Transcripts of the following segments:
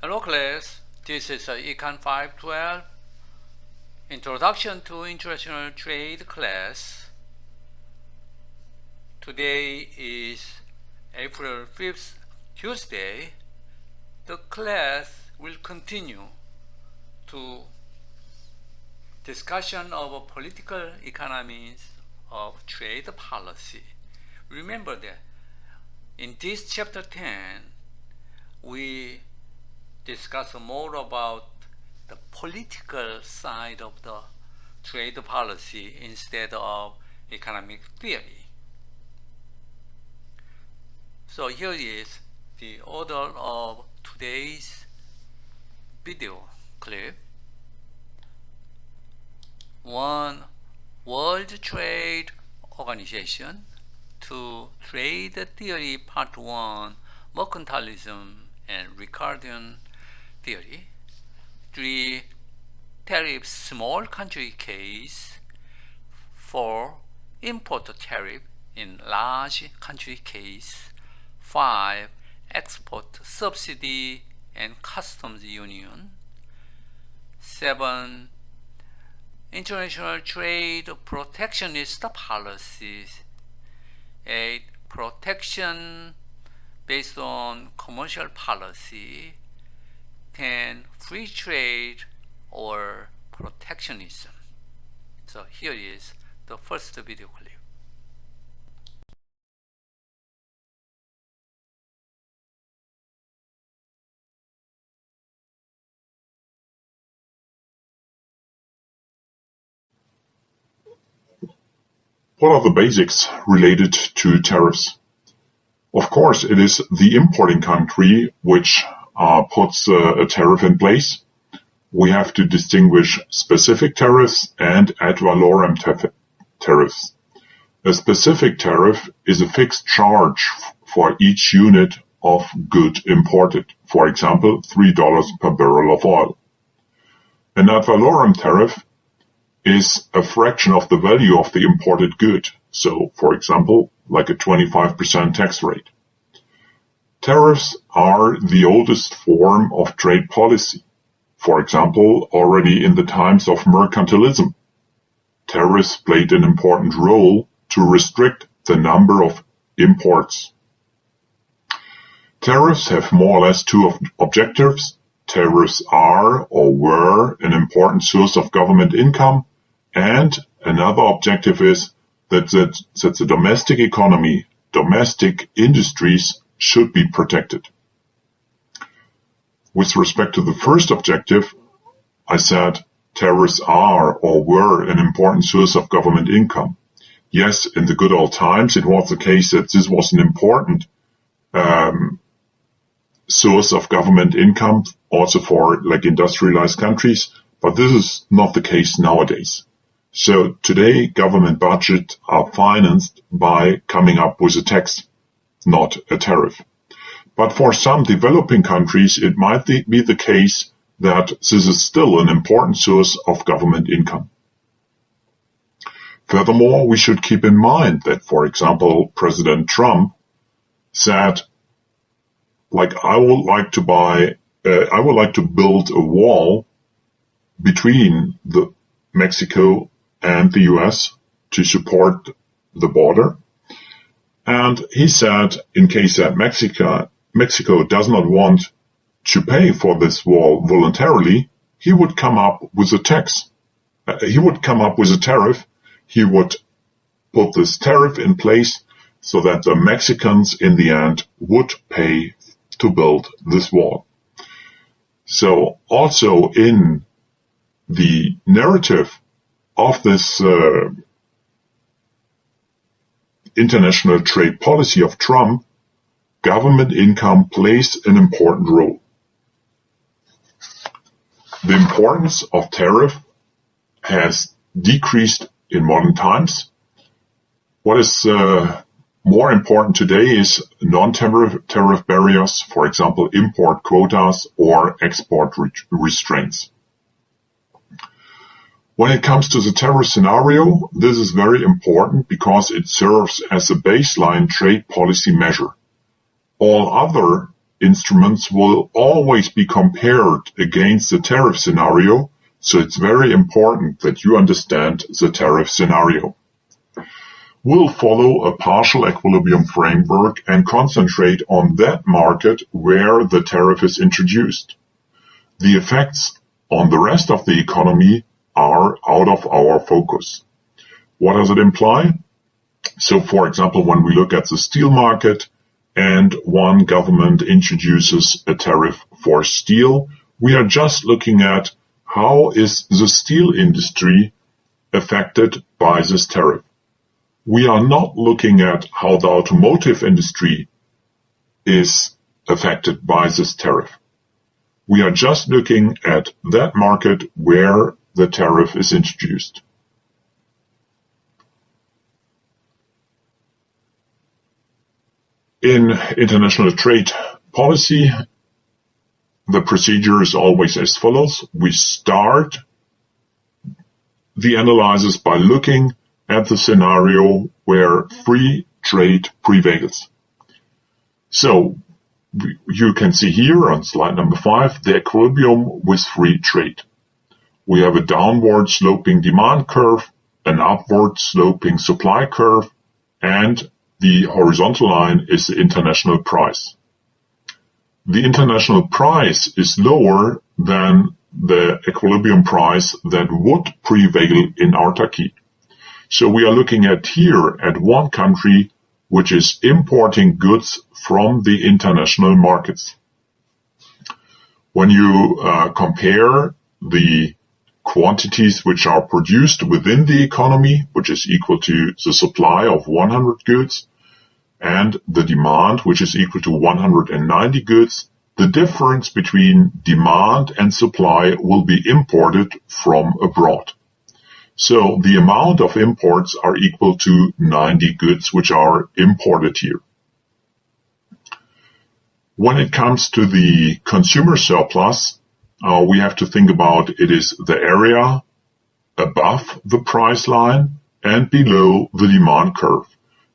Hello class, this is Econ 512 Introduction to International Trade class. Today is April 5th, Tuesday. The class will continue to discussion of political economies of trade policy. Remember that in this chapter 10, we discuss more about the political side of the trade policy instead of economic theory. So here is the order of today's video clip. 1. World Trade Organization. 2. Trade Theory Part 1, Mercantilism and Ricardian Theory. 3. Tariff small country case. 4. Import tariff in large country case. 5. Export subsidy and customs union. 7. International trade protectionist policies. 8. Protection based on commercial policy. 10. Free trade or protectionism. So here is the first video clip. What are the basics related to tariffs? Of course, it is the importing country which puts a tariff in place. We have to distinguish specific tariffs and ad valorem tariffs. A specific tariff is a fixed charge for each unit of good imported. For example, $3 per barrel of oil. An ad valorem tariff is a fraction of the value of the imported good. So, for example, like a 25% tax rate. Tariffs are the oldest form of trade policy. For example, already in the times of mercantilism, tariffs played an important role to restrict the number of imports. Tariffs have more or less two objectives. Tariffs are or were an important source of government income, and another objective is that the domestic economy, domestic industries should be protected. With respect to the first objective, I said tariffs are or were an important source of government income. Yes, in the good old times, it was the case that this was an important source of government income, also for like industrialized countries, but this is not the case nowadays. So today, government budgets are financed by coming up with a tax, not a tariff. But for some developing countries, it might be the case that this is still an important source of government income. Furthermore, we should keep in mind that, for example, President Trump said, like, I would like to build a wall between Mexico and the US to support the border. And he said, in case that Mexico does not want to pay for this wall voluntarily, he would come up with a tax. He would come up with a tariff. He would put this tariff in place so that the Mexicans in the end would pay to build this wall. So also in the narrative of this international trade policy of Trump, government income plays an important role. The importance of tariff has decreased in modern times. What is more important today is non-tariff barriers, for example, import quotas or export restraints. When it comes to the tariff scenario, this is very important because it serves as a baseline trade policy measure. All other instruments will always be compared against the tariff scenario, so it's very important that you understand the tariff scenario. We'll follow a partial equilibrium framework and concentrate on that market where the tariff is introduced. The effects on the rest of the economy are out of our focus. What does it imply? So, for example, when we look at the steel market and one government introduces a tariff for steel, we are just looking at how is the steel industry affected by this tariff. We are not looking at how the automotive industry is affected by this tariff. We are just looking at that market where the tariff is introduced. In international trade policy, the procedure is always as follows. We start the analysis by looking at the scenario where free trade prevails. So you can see here on slide number 5 the equilibrium with free trade. We have a downward sloping demand curve, an upward sloping supply curve, and the horizontal line is the international price. The international price is lower than the equilibrium price that would prevail in autarky. So we are looking at here at one country which is importing goods from the international markets. When you compare the quantities which are produced within the economy, which is equal to the supply of 100 goods, and the demand, which is equal to 190 goods, the difference between demand and supply will be imported from abroad. So the amount of imports are equal to 90 goods which are imported here. When it comes to the consumer surplus, we have to think about it is the area above the price line and below the demand curve.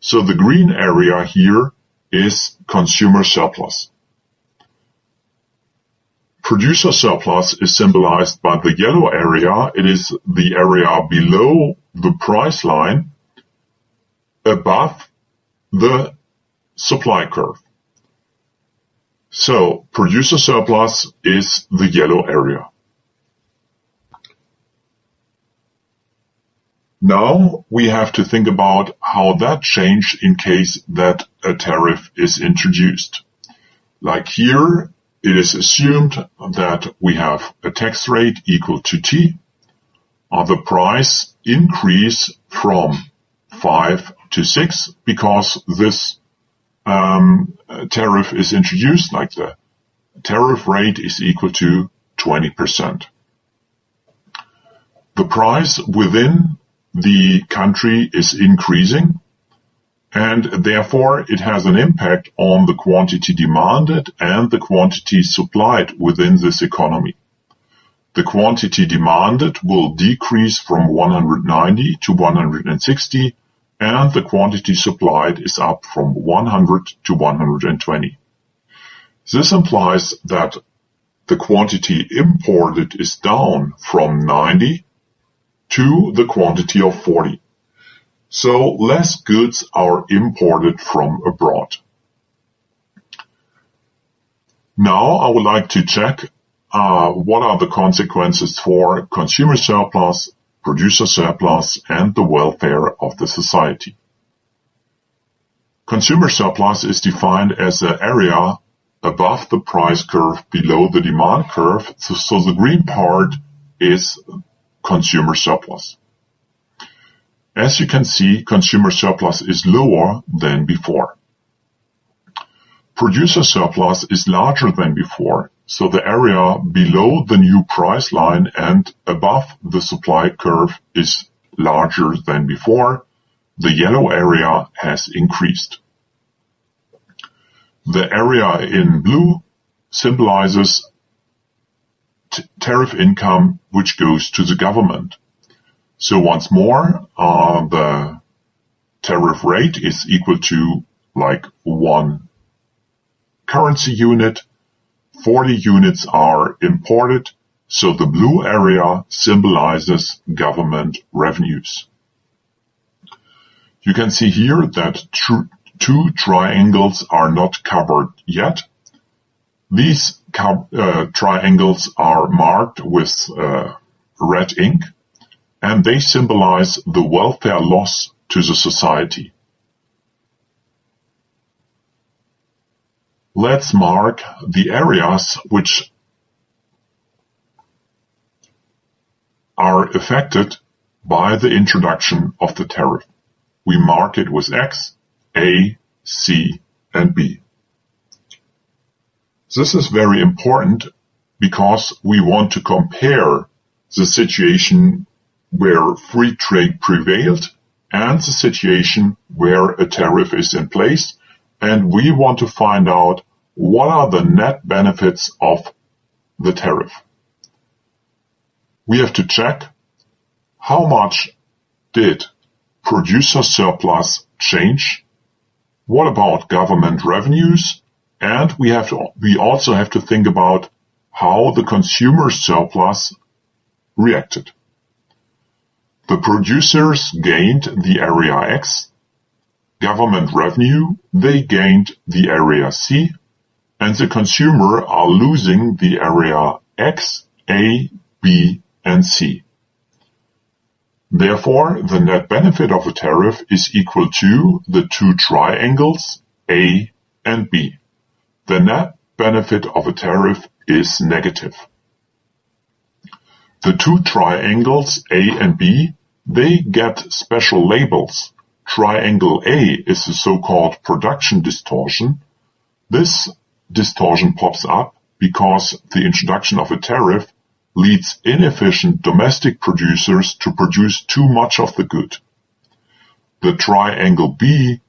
So the green area here is consumer surplus. Producer surplus is symbolized by the yellow area. It is the area below the price line above the supply curve. So producer surplus is the yellow area. Now we have to think about how that changed in case that a tariff is introduced. Like here, it is assumed that we have a tax rate equal to T. The price increase from 5 to 6 because this tariff is introduced, like the tariff rate is equal to 20%. The price within the country is increasing, and therefore it has an impact on the quantity demanded and the quantity supplied within this economy. The quantity demanded will decrease from 190 to 160, and the quantity supplied is up from 100 to 120. This implies that the quantity imported is down from 90 to the quantity of 40. So less goods are imported from abroad. Now I would like to check what are the consequences for consumer surplus, producer surplus, and the welfare of the society. Consumer surplus is defined as the area above the price curve below the demand curve, so the green part is consumer surplus. As you can see, consumer surplus is lower than before. Producer surplus is larger than before, so the area below the new price line and above the supply curve is larger than before. The yellow area has increased. The area in blue symbolizes tariff income which goes to the government. So once more, the tariff rate is equal to like 1 currency unit, 40 units are imported, so the blue area symbolizes government revenues. You can see here that two triangles are not covered yet. These triangles are marked with red ink, and they symbolize the welfare loss to the society. Let's mark the areas which are affected by the introduction of the tariff. We mark it with X, A, C, and B. This is very important because we want to compare the situation where free trade prevailed and the situation where a tariff is in place, and we want to find out what are the net benefits of the tariff. We have to check how much did producer surplus change, what about government revenues, and we also have to think about how the consumer surplus reacted. The producers gained the area X, government revenue, they gained the area C, and the consumer are losing the area X, A, B, and C. Therefore, the net benefit of a tariff is equal to the two triangles A and B. The net benefit of a tariff is negative. The two triangles A and B, they get special labels. Triangle A is the so-called production distortion. This distortion pops up because the introduction of a tariff leads inefficient domestic producers to produce too much of the good. The triangle B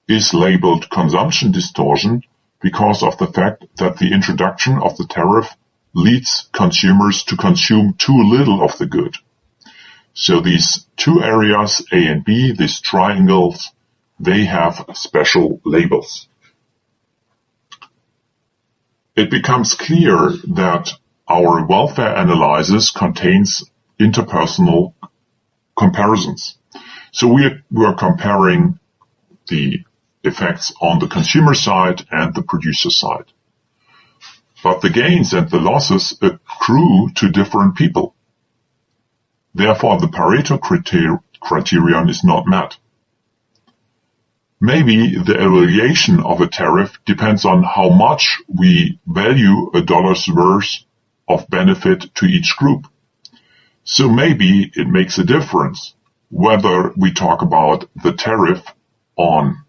is labeled consumption distortion because of the fact that the introduction of the tariff leads consumers to consume too little of the good. So these two areas, A and B, these triangles, they have special labels. It becomes clear that our welfare analysis contains interpersonal comparisons. So we are comparing the effects on the consumer side and the producer side. But the gains and the losses accrue to different people. Therefore, the Pareto criterion is not met. Maybe the evaluation of a tariff depends on how much we value a dollar's worth of benefit to each group. So maybe it makes a difference whether we talk about the tariff on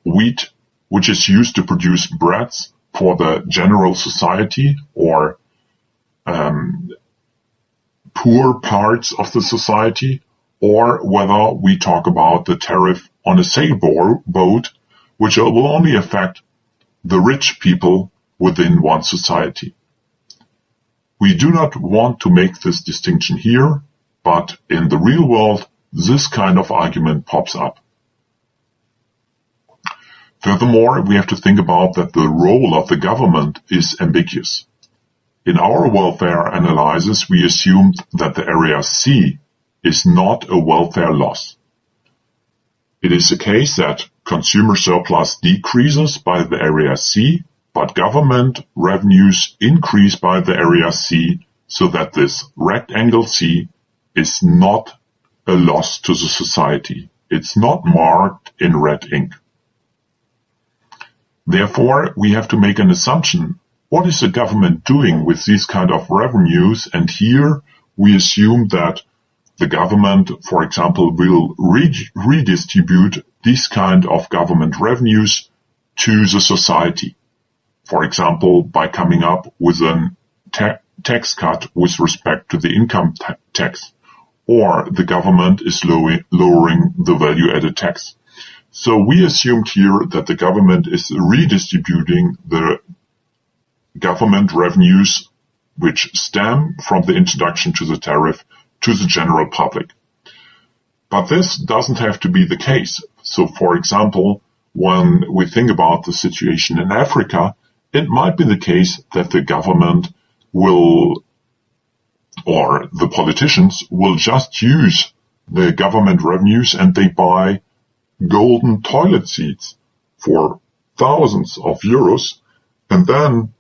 wheat, which is used to produce breads for the general society or poor parts of the society, or whether we talk about the tariff on a sailboat, which will only affect the rich people within one society. We do not want to make this distinction here, but in the real world, this kind of argument pops up. Furthermore, we have to think about that the role of the government is ambiguous. In our welfare analysis, we assumed that the area C is not a welfare loss. It is the case that consumer surplus decreases by the area C, but government revenues increase by the area C, so that this rectangle C is not a loss to the society. It's not marked in red ink. Therefore, we have to make an assumption. What is the government doing with these kind of revenues? And here we assume that the government, for example, will redistribute these kind of government revenues to the society. For example, by coming up with a tax cut with respect to the income tax, or the government is lowering the value-added tax. So we assumed here that the government is redistributing the government revenues which stem from the introduction to the tariff to the general public. But this doesn't have to be the case. So, for example, when we think about the situation in Africa, it might be the case that the government will, or the politicians will just use the government revenues and they buy golden toilet seats for thousands of euros, and then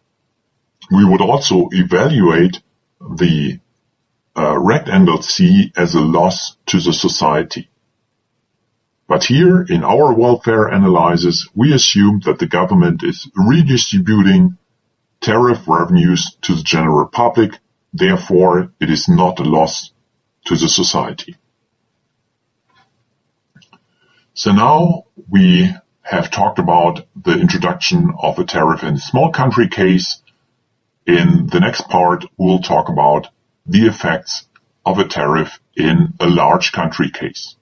we would also evaluate the rectangle C as a loss to the society. But here, in our welfare analysis, we assume that the government is redistributing tariff revenues to the general public, therefore it is not a loss to the society. So now we have talked about the introduction of a tariff in a small country case. In the next part, we'll talk about the effects of a tariff in a large country case.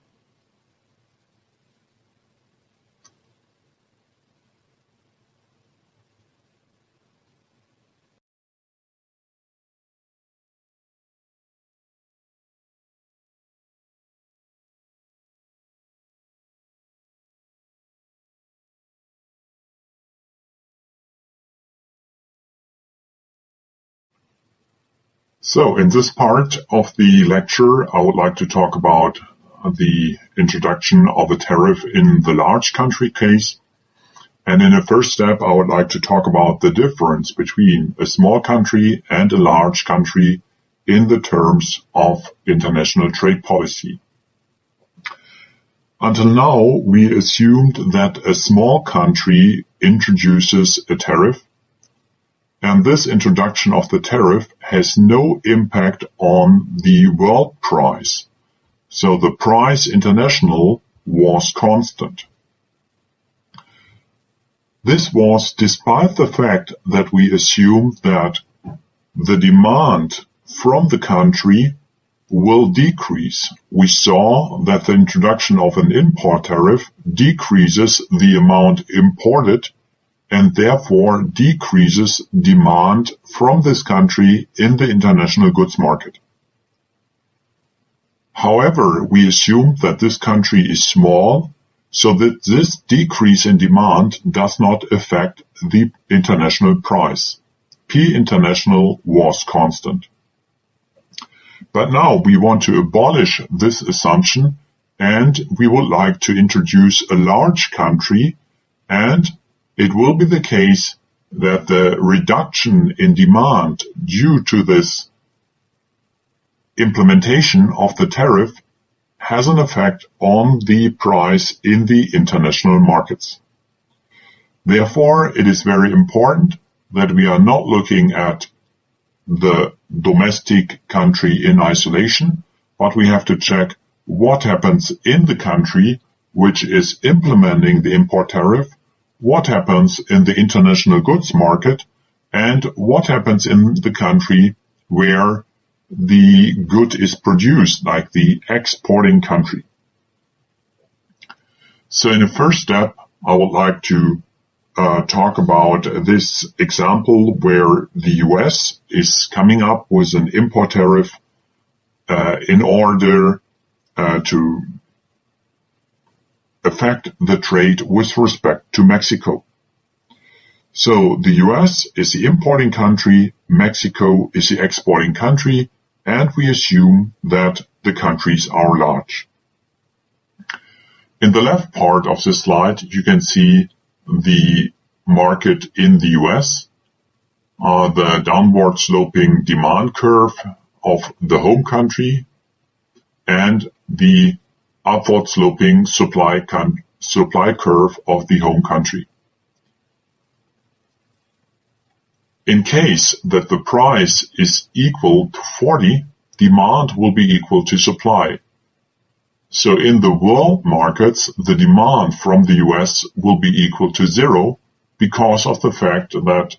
So in this part of the lecture, I would like to talk about the introduction of a tariff in the large country case. And in a first step, I would like to talk about the difference between a small country and a large country in the terms of international trade policy. Until now, we assumed that a small country introduces a tariff, and this introduction of the tariff has no impact on the world price. So the price international was constant. This was despite the fact that we assumed that the demand from the country will decrease. We saw that the introduction of an import tariff decreases the amount imported and therefore decreases demand from this country in the international goods market. However, we assume that this country is small, so that this decrease in demand does not affect the international price. P international was constant. But now we want to abolish this assumption, and we would like to introduce a large country, and it will be the case that the reduction in demand due to this implementation of the tariff has an effect on the price in the international markets. Therefore, it is very important that we are not looking at the domestic country in isolation, but we have to check what happens in the country which is implementing the import tariff, what happens in the international goods market, and what happens in the country where the good is produced, like the exporting country. So in the first step, I would like to talk about this example where the US is coming up with an import tariff in order to affect the trade with respect to Mexico. So the US is the importing country, Mexico is the exporting country, and we assume that the countries are large. In the left part of this slide, you can see the market in the US, the downward sloping demand curve of the home country, and the upward sloping supply curve of the home country. In case that the price is equal to 40, demand will be equal to supply. So in the world markets, the demand from the US will be equal to 0 because of the fact that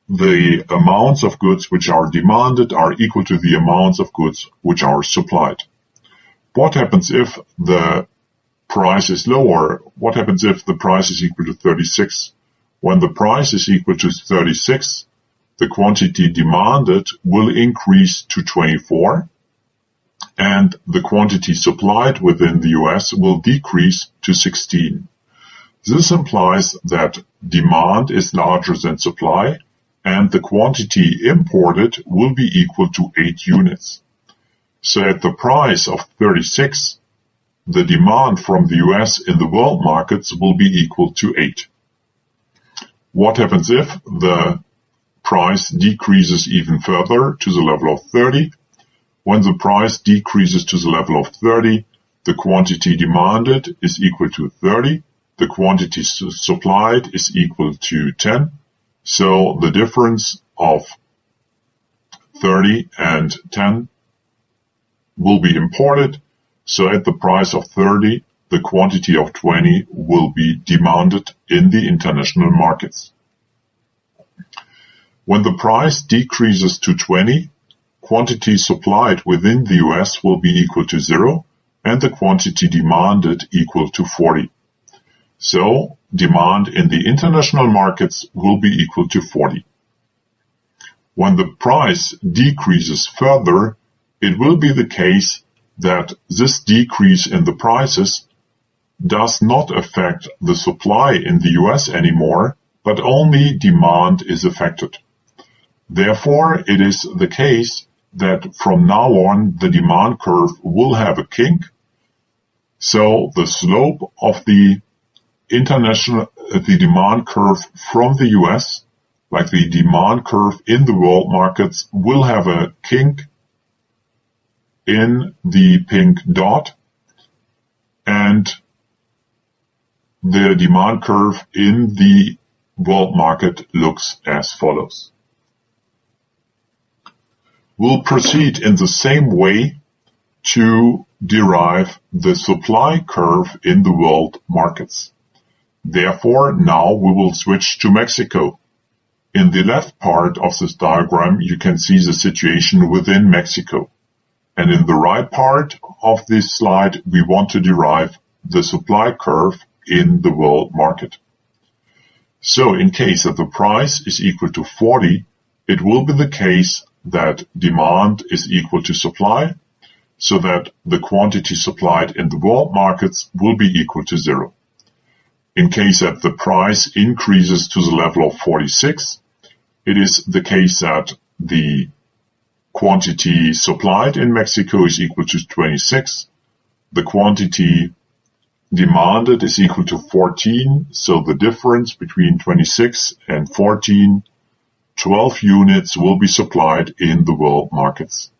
the amounts of goods which are demanded are equal to the amounts of goods which are supplied. What happens if the price is lower? What happens if the price is equal to 36? When the price is equal to 36, the quantity demanded will increase to 24, and the quantity supplied within the US will decrease to 16. This implies that demand is larger than supply, and the quantity imported will be equal to 8 units. So at the price of 36, the demand from the US in the world markets will be equal to 8. What happens if the price decreases even further to the level of 30? When the price decreases to the level of 30, the quantity demanded is equal to 30, the quantity supplied is equal to 10, so the difference of 30 and 10 will be imported, so at the price of 30, the quantity of 20 will be demanded in the international markets. When the price decreases to 20, quantity supplied within the US will be equal to 0, and the quantity demanded equal to 40. So, demand in the international markets will be equal to 40. When the price decreases further, it will be the case that this decrease in the prices does not affect the supply in the US anymore, but only demand is affected. Therefore, it is the case that from now on the demand curve will have a kink, so the slope of the demand curve from the US, like the demand curve in the world markets, will have a kink in the pink dot, and the demand curve in the world market looks as follows. We'll proceed in the same way to derive the supply curve in the world markets. Therefore, now we will switch to Mexico. In the left part of this diagram, you can see the situation within Mexico. And in the right part of this slide, we want to derive the supply curve in the world market. So in case that the price is equal to 40, it will be the case that demand is equal to supply, so that the quantity supplied in the world markets will be equal to 0. In case that the price increases to the level of 46, it is the case that the quantity supplied in Mexico is equal to 26, the quantity demanded is equal to 14, so the difference between 26 and 14, 12 units will be supplied in the world markets.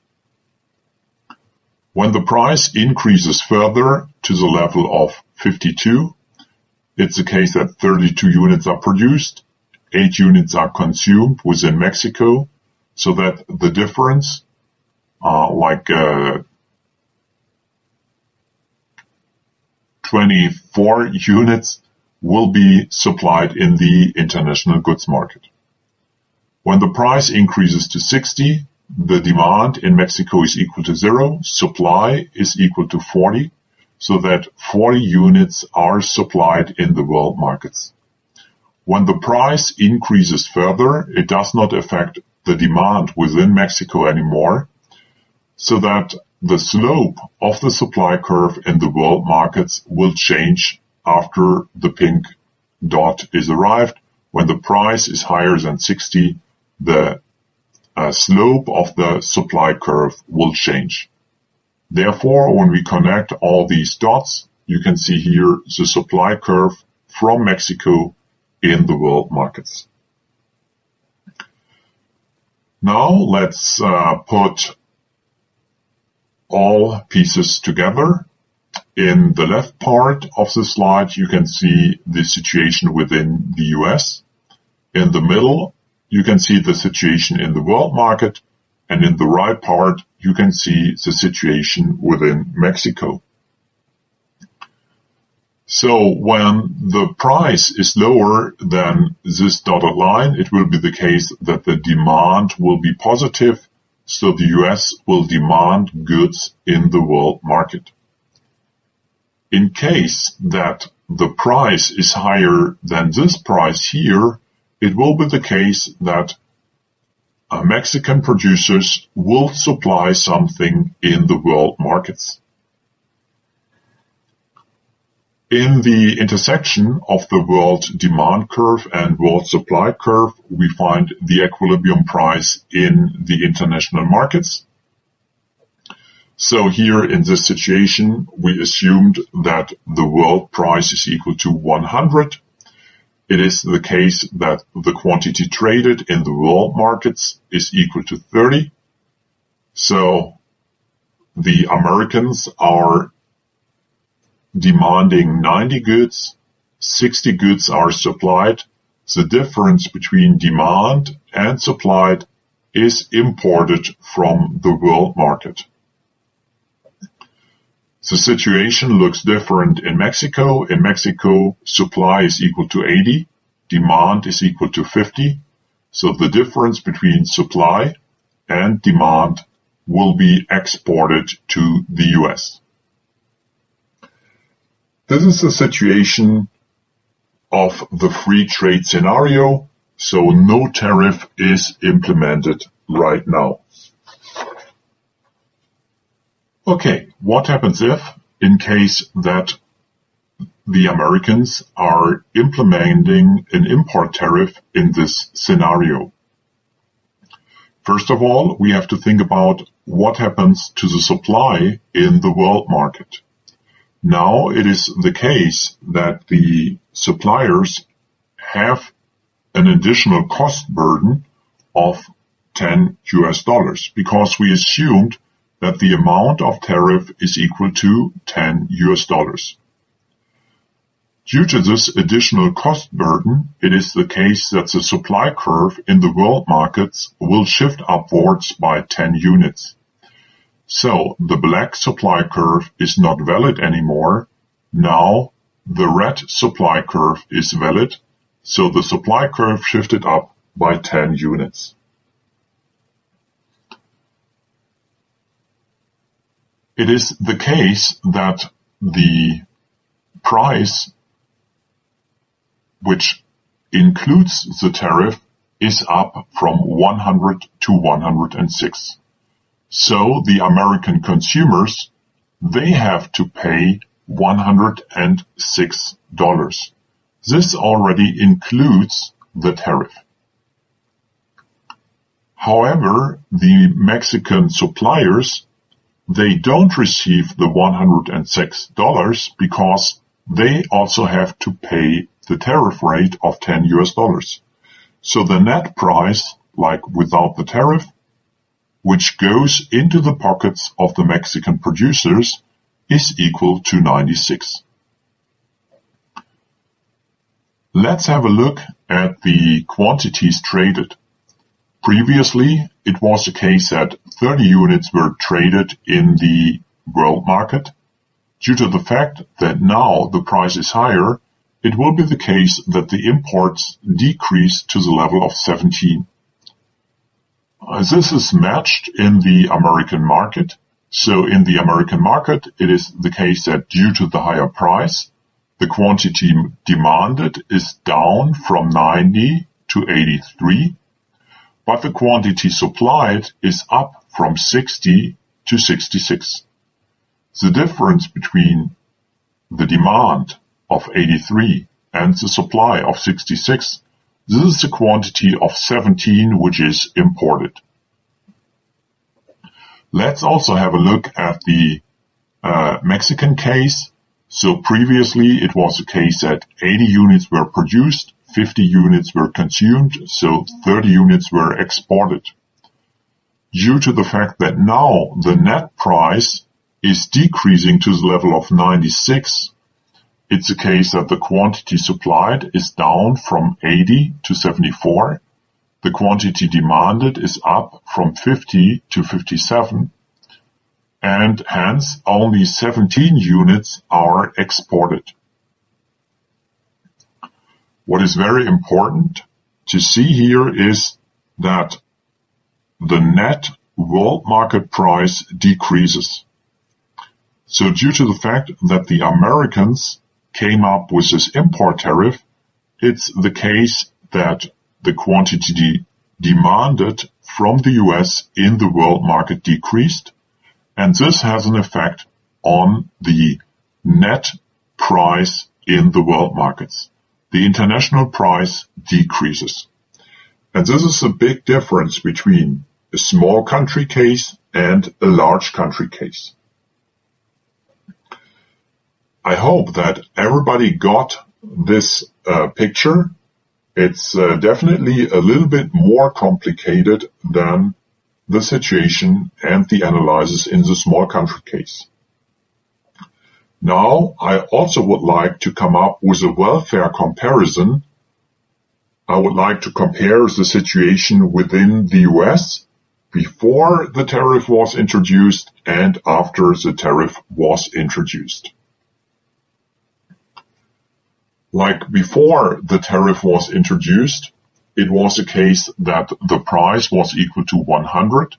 When the price increases further to the level of 52, it's the case that 32 units are produced, 8 units are consumed within Mexico, so that the difference, 24 units, will be supplied in the international goods market. When the price increases to 60, the demand in Mexico is equal to 0, supply is equal to 40, so that 40 units are supplied in the world markets. When the price increases further, it does not affect the demand within Mexico anymore, so that the slope of the supply curve in the world markets will change after the pink dot is arrived. When the price is higher than 60, the slope of the supply curve will change. Therefore, when we connect all these dots, you can see here the supply curve from Mexico in the world markets. Now let's put all pieces together. In the left part of the slide, you can see the situation within the US. In the middle, you can see the situation in the world market, and in the right part, you can see the situation within Mexico. So when the price is lower than this dotted line, it will be the case that the demand will be positive, so the US will demand goods in the world market. In case that the price is higher than this price here, it will be the case that Mexican producers will supply something in the world markets. In the intersection of the world demand curve and world supply curve, we find the equilibrium price in the international markets. So here in this situation, we assumed that the world price is equal to 100. It is the case that the quantity traded in the world markets is equal to 30. So the Americans are demanding 90 goods, 60 goods are supplied. The difference between demand and supplied is imported from the world market. The situation looks different in Mexico. In Mexico, supply is equal to 80, demand is equal to 50. So the difference between supply and demand will be exported to the US. This is the situation of the free trade scenario, so no tariff is implemented right now. Okay, what happens if, in case that the Americans are implementing an import tariff in this scenario? First of all, we have to think about what happens to the supply in the world market. Now it is the case that the suppliers have an additional cost burden of $10 because we assumed that the amount of tariff is equal to $10. Due to this additional cost burden, it is the case that the supply curve in the world markets will shift upwards by 10 units. So the black supply curve is not valid anymore. Now the red supply curve is valid, so the supply curve shifted up by 10 units. It is the case that the price, which includes the tariff, is up from 100 to 106. So the American consumers, they have to pay $106. This already includes the tariff. However, the Mexican suppliers, they don't receive the $106 because they also have to pay the tariff rate of $10. So the net price, like without the tariff, which goes into the pockets of the Mexican producers, is equal to 96. Let's have a look at the quantities traded. Previously, it was the case that 30 units were traded in the world market. Due to the fact that now the price is higher, it will be the case that the imports decrease to the level of 17. This is matched in the American market. So in the American market, it is the case that due to the higher price, the quantity demanded is down from 90 to 83, but the quantity supplied is up from 60 to 66. The difference between the demand of 83 and the supply of 66, this is the quantity of 17 which is imported. Let's also have a look at the Mexican case. So previously it was the case that 80 units were produced, 50 units were consumed, so 30 units were exported. Due to the fact that now the net price is decreasing to the level of 96, it's the case that the quantity supplied is down from 80 to 74. The quantity demanded is up from 50 to 57, and hence only 17 units are exported. What is very important to see here is that the net world market price decreases. So due to the fact that the Americans came up with this import tariff, it's the case that the quantity demanded from the US in the world market decreased, and this has an effect on the net price in the world markets. The international price decreases. And this is a big difference between a small country case and a large country case. I hope that everybody got this picture. It's definitely a little bit more complicated than the situation and the analysis in the small country case. Now, I also would like to come up with a welfare comparison. I would like to compare the situation within the US before the tariff was introduced and after the tariff was introduced. Like before the tariff was introduced, it was a case that the price was equal to 100.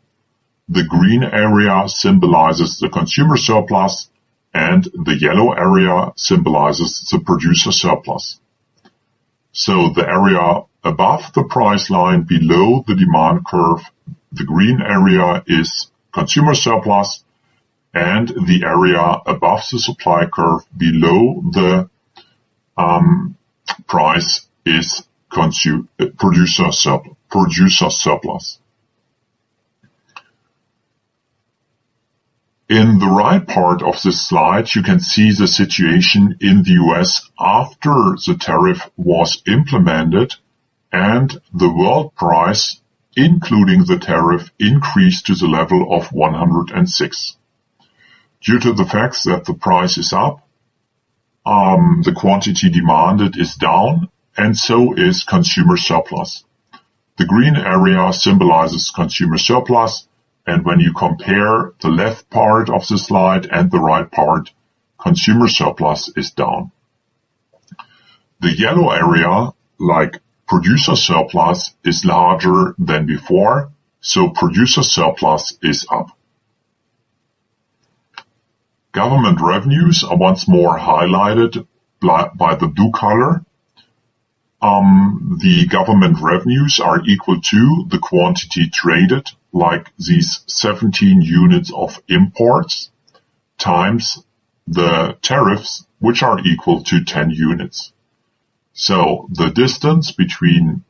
The green area symbolizes the consumer surplus, and the yellow area symbolizes the producer surplus. So the area above the price line below the demand curve, the green area is consumer surplus, and the area above the supply curve below the price is producer surplus. In the right part of this slide, you can see the situation in the US after the tariff was implemented and the world price, including the tariff, increased to the level of 106. Due to the fact that the price is up, the quantity demanded is down, and so is consumer surplus. The green area symbolizes consumer surplus, and when you compare the left part of the slide and the right part, consumer surplus is down. The yellow area, like producer surplus, is larger than before, so producer surplus is up. Government revenues are once more highlighted by the blue color. The government revenues are equal to the quantity traded, like these 17 units of imports, times the tariffs, which are equal to 10 units. So the distance between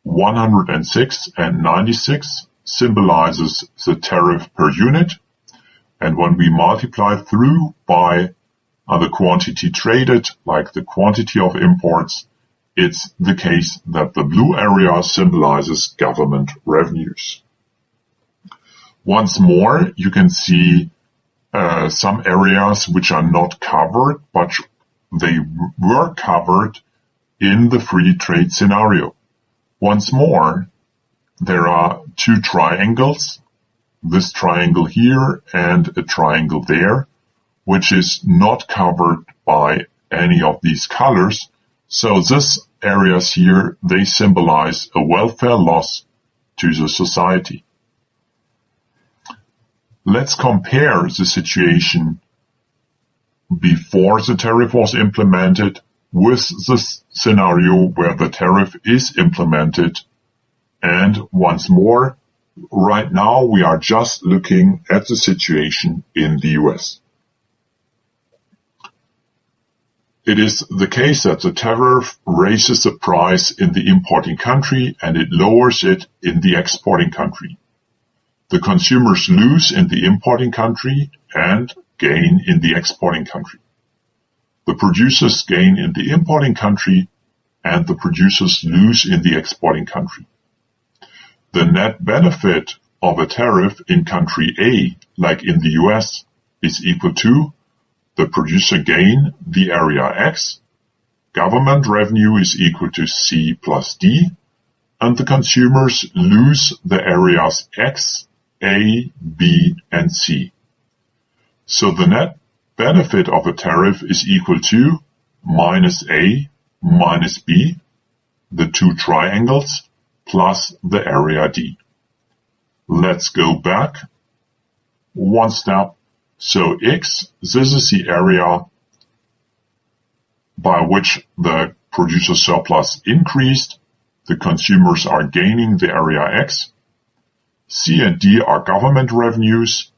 106 and 96 symbolizes the tariff per unit. And when we multiply through by the quantity traded, like the quantity of imports, it's the case that the blue area symbolizes government revenues. Once more, you can see some areas which are not covered, but they were covered in the free trade scenario. Once more, there are two triangles, this triangle here and a triangle there, which is not covered by any of these colors. So these areas here, they symbolize a welfare loss to the society. Let's compare the situation before the tariff was implemented with the scenario where the tariff is implemented. And once more, right now we are just looking at the situation in the US. It is the case that the tariff raises the price in the importing country and it lowers it in the exporting country. The consumers lose in the importing country and gain in the exporting country. The producers gain in the importing country and the producers lose in the exporting country. The net benefit of a tariff in country A, like in the US, is equal to the producer gain, the area X, government revenue is equal to C plus D, and the consumers lose the areas X, A, B, and C. So the net benefit of a tariff is equal to minus A minus B, the two triangles, plus the area D. Let's go back one step. So X, this is the area by which the producer surplus increased, the consumers are gaining the area X. C and D are government revenues,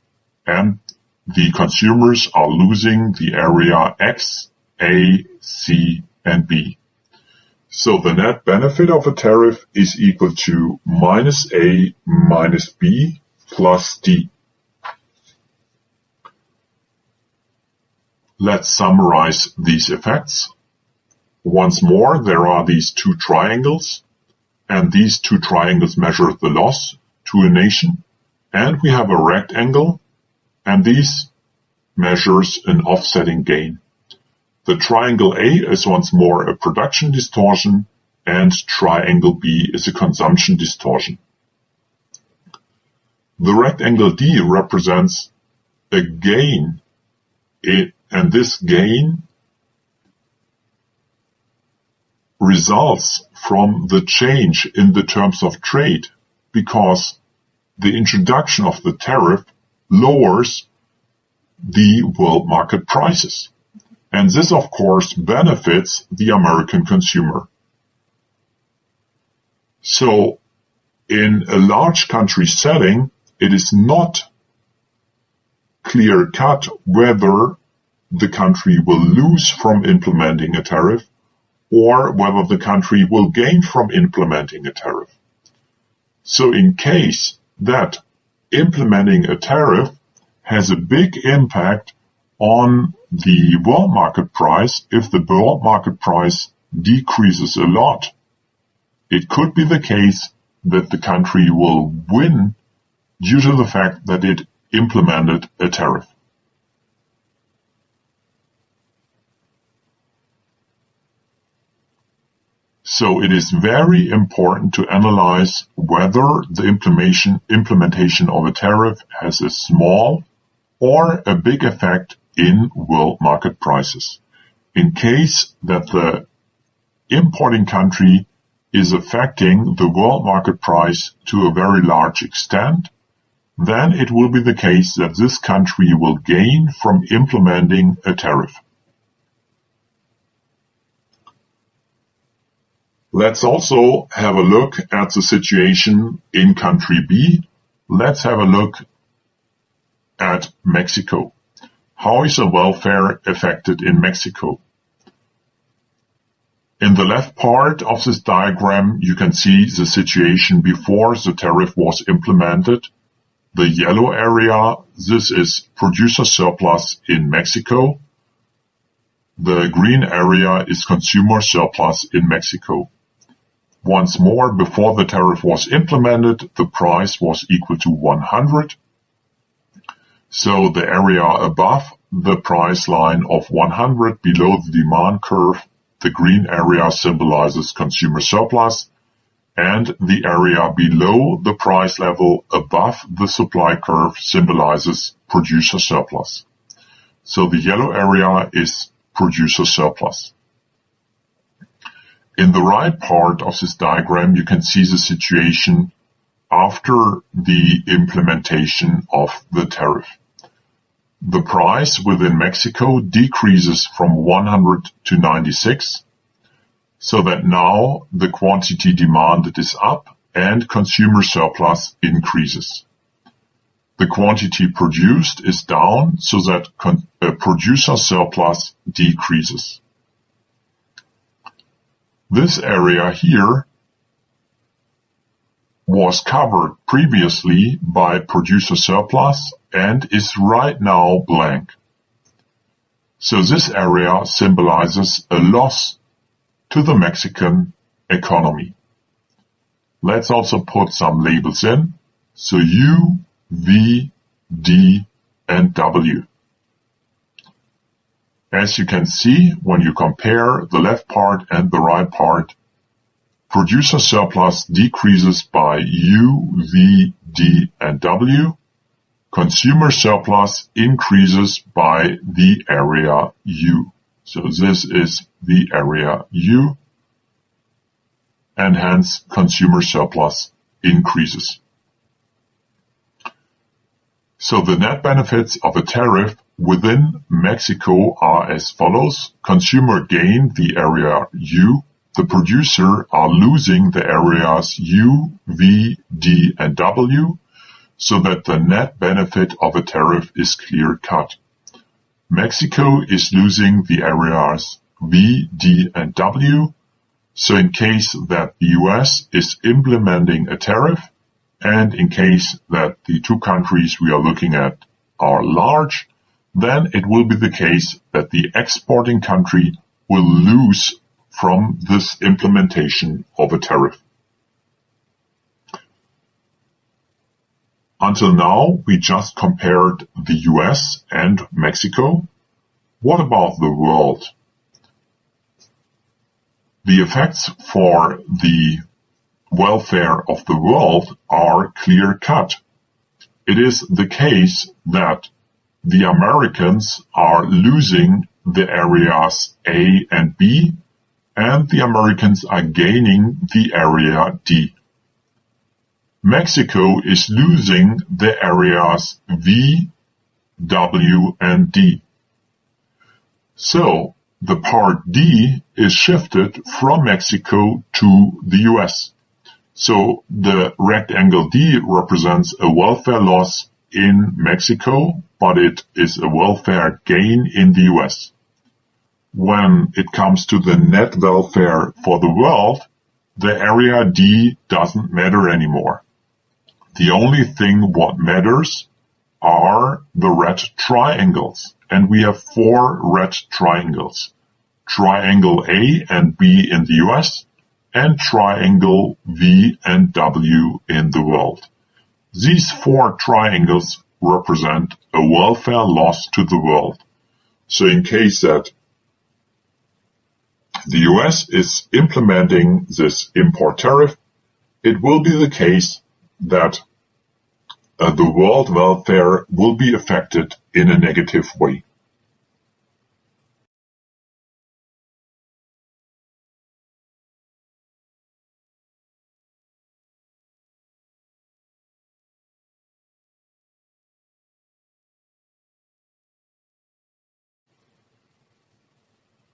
and the consumers are losing the area X, A, C, and B. So the net benefit of a tariff is equal to minus A minus B plus D. Let's summarize these effects. Once more, there are these two triangles, and these two triangles measure the loss to a nation, and we have a rectangle, and these measures an offsetting gain. The triangle A is once more a production distortion, and triangle B is a consumption distortion. The rectangle D represents a gain, and this gain results from the change in the terms of trade, because the introduction of the tariff lowers the world market prices. And this, of course, benefits the American consumer. So, in a large country setting, it is not clear-cut whether the country will lose from implementing a tariff or whether the country will gain from implementing a tariff. So, in case that implementing a tariff has a big impact on the world market price, if the world market price decreases a lot, it could be the case that the country will win due to the fact that it implemented a tariff. So it is very important to analyze whether the implementation of a tariff has a small or a big effect in world market prices. In case that the importing country is affecting the world market price to a very large extent, then it will be the case that this country will gain from implementing a tariff. Let's also have a look at the situation in country B. Let's have a look at Mexico. How is the welfare affected in Mexico? In the left part of this diagram, you can see the situation before the tariff was implemented. The yellow area, this is producer surplus in Mexico. The green area is consumer surplus in Mexico. Once more, before the tariff was implemented, the price was equal to 100. So the area above the price line of 100 below the demand curve, the green area symbolizes consumer surplus, and the area below the price level above the supply curve symbolizes producer surplus. So the yellow area is producer surplus. In the right part of this diagram, you can see the situation after the implementation of the tariff. The price within Mexico decreases from 100 to 96, so that now the quantity demanded is up and consumer surplus increases. The quantity produced is down, so that producer surplus decreases. This area here was covered previously by producer surplus and is right now blank. So this area symbolizes a loss to the Mexican economy. Let's also put some labels in. So U, V, D, and W. As you can see, when you compare the left part and the right part, producer surplus decreases by U, V, D, and W. Consumer surplus increases by the area U. So this is the area U, and hence consumer surplus increases. So the net benefits of a tariff within Mexico are as follows. Consumer gain the area U. the producer are losing the areas U, V, D, and W, so that the net benefit of a tariff is clear-cut. Mexico is losing the areas V, D, and W, so in case that the US is implementing a tariff, and in case that the two countries we are looking at are large, then it will be the case that the exporting country will lose from this implementation of a tariff. Until now, we just compared the US and Mexico. What about the world? The effects for the welfare of the world are clear-cut. It is the case that the Americans are losing the areas A and B, and the Americans are gaining the area D. Mexico is losing the areas V, W, and D. So, the part D is shifted from Mexico to the US. So, the rectangle D represents a welfare loss in Mexico, but it is a welfare gain in the US. When it comes to the net welfare for the world, the area D doesn't matter anymore. The only thing what matters are the red triangles, and we have 4 red triangles. Triangle A and B in the US, and triangle V and W in the world. These 4 triangles represent a welfare loss to the world. So in case that the US is implementing this import tariff, it will be the case that the world welfare will be affected in a negative way.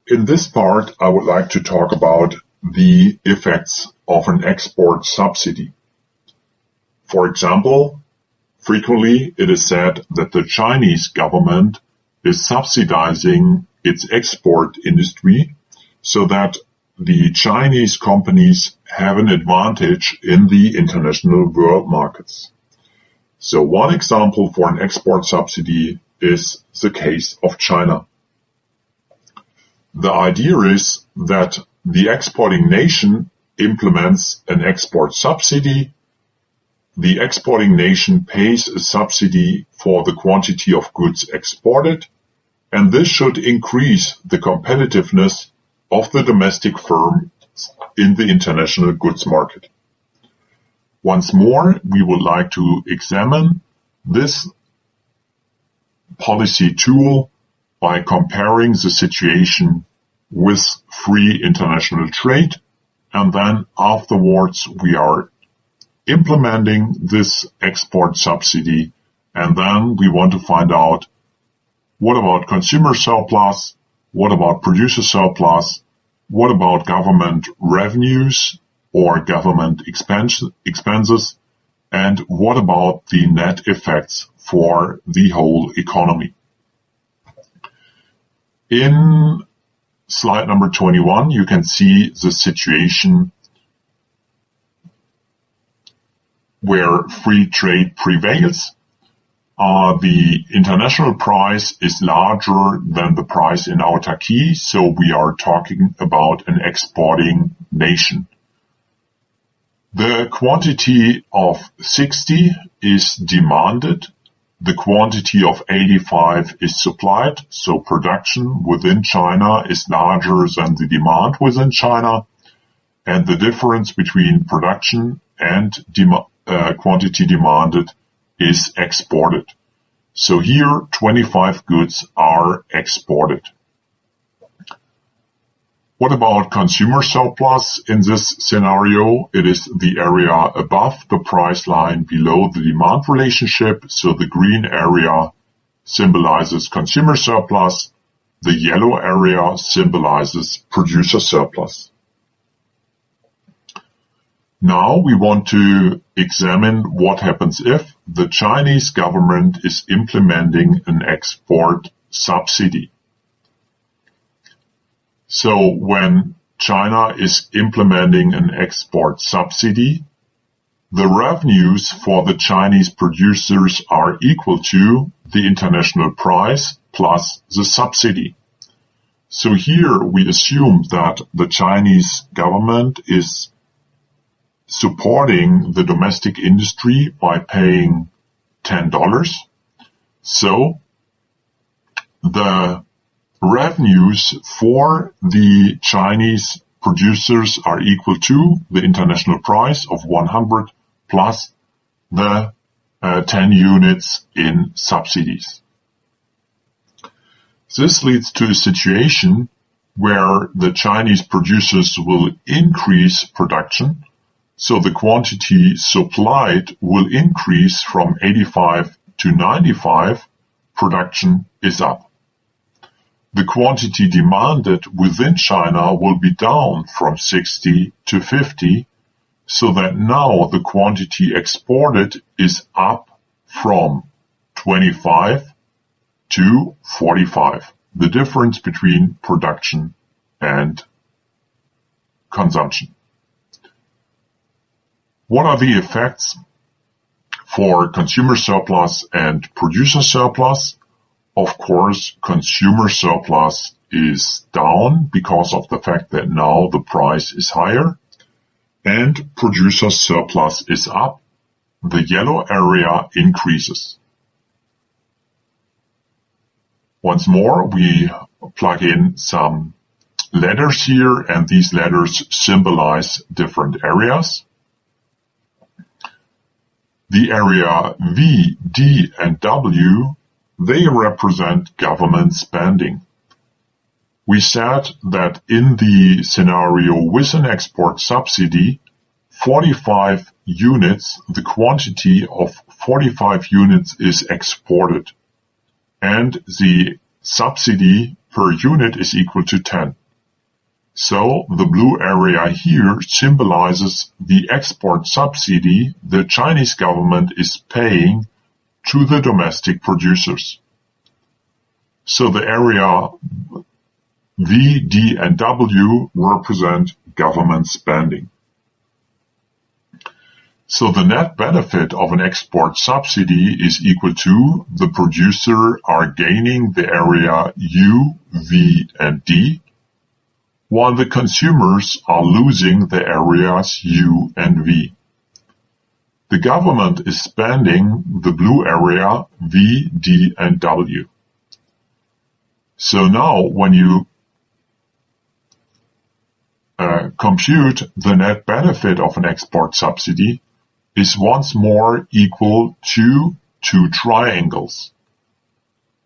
In this part, I would like to talk about the effects of an export subsidy. For example, frequently it is said that the Chinese government is subsidizing its export industry so that the Chinese companies have an advantage in the international world markets. So one example for an export subsidy is the case of China. The idea is that the exporting nation implements an export subsidy. The exporting nation pays a subsidy for the quantity of goods exported, and this should increase the competitiveness of the domestic firms in the international goods market. Once more, we would like to examine this policy tool by comparing the situation with free international trade, and then afterwards we are implementing this export subsidy, and then we want to find out what about consumer surplus, what about producer surplus, what about government revenues or government expenses, and what about the net effects for the whole economy. In slide number 21, you can see the situation where free trade prevails. The international price is larger than the price in autarky, so we are talking about an exporting nation. The quantity of 60 is demanded. The quantity of 85 is supplied, so production within China is larger than the demand within China, and the difference between production and quantity demanded is exported. So here 25 goods are exported. What about consumer surplus in this scenario? It is the area above the price line below the demand relationship. So the green area symbolizes consumer surplus. The yellow area symbolizes producer surplus. Now we want to examine what happens if the Chinese government is implementing an export subsidy. So when China is implementing an export subsidy, the revenues for the Chinese producers are equal to the international price plus the subsidy. So here we assume that the Chinese government is supporting the domestic industry by paying $10. So the revenues for the Chinese producers are equal to the international price of 100 plus the 10 units in subsidies. This leads to a situation where the Chinese producers will increase production, so the quantity supplied will increase from 85 to 95, production is up. The quantity demanded within China will be down from 60 to 50, so that now the quantity exported is up from 25 to 45, the difference between production and consumption. What are the effects for consumer surplus and producer surplus? Of course, consumer surplus is down because of the fact that now the price is higher, and producer surplus is up. The yellow area increases. Once more, we plug in some letters here, and these letters symbolize different areas. The area V, D, and W, they represent government spending. We said that in the scenario with an export subsidy, 45 units, the quantity of 45 units is exported, and the subsidy per unit is equal to 10. So the blue area here symbolizes the export subsidy the Chinese government is paying to the domestic producers. So the area V, D, and W represent government spending. So the net benefit of an export subsidy is equal to the producer are gaining the area U, V, and D, while the consumers are losing the areas U and V. The government is spending the blue area V, D, and W. So now when you compute the net benefit of an export subsidy is once more equal to two triangles.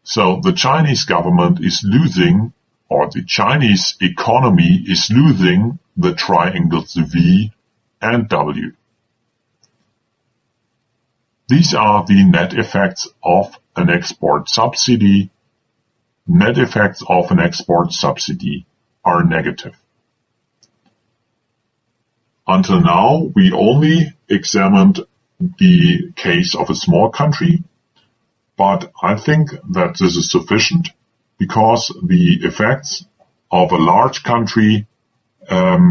So the Chinese government is losing, or the Chinese economy is losing, the triangles V and W. These are the net effects of an export subsidy. Net effects of an export subsidy are negative. Until now, we only examined the case of a small country, but I think that this is sufficient because the effects of a large country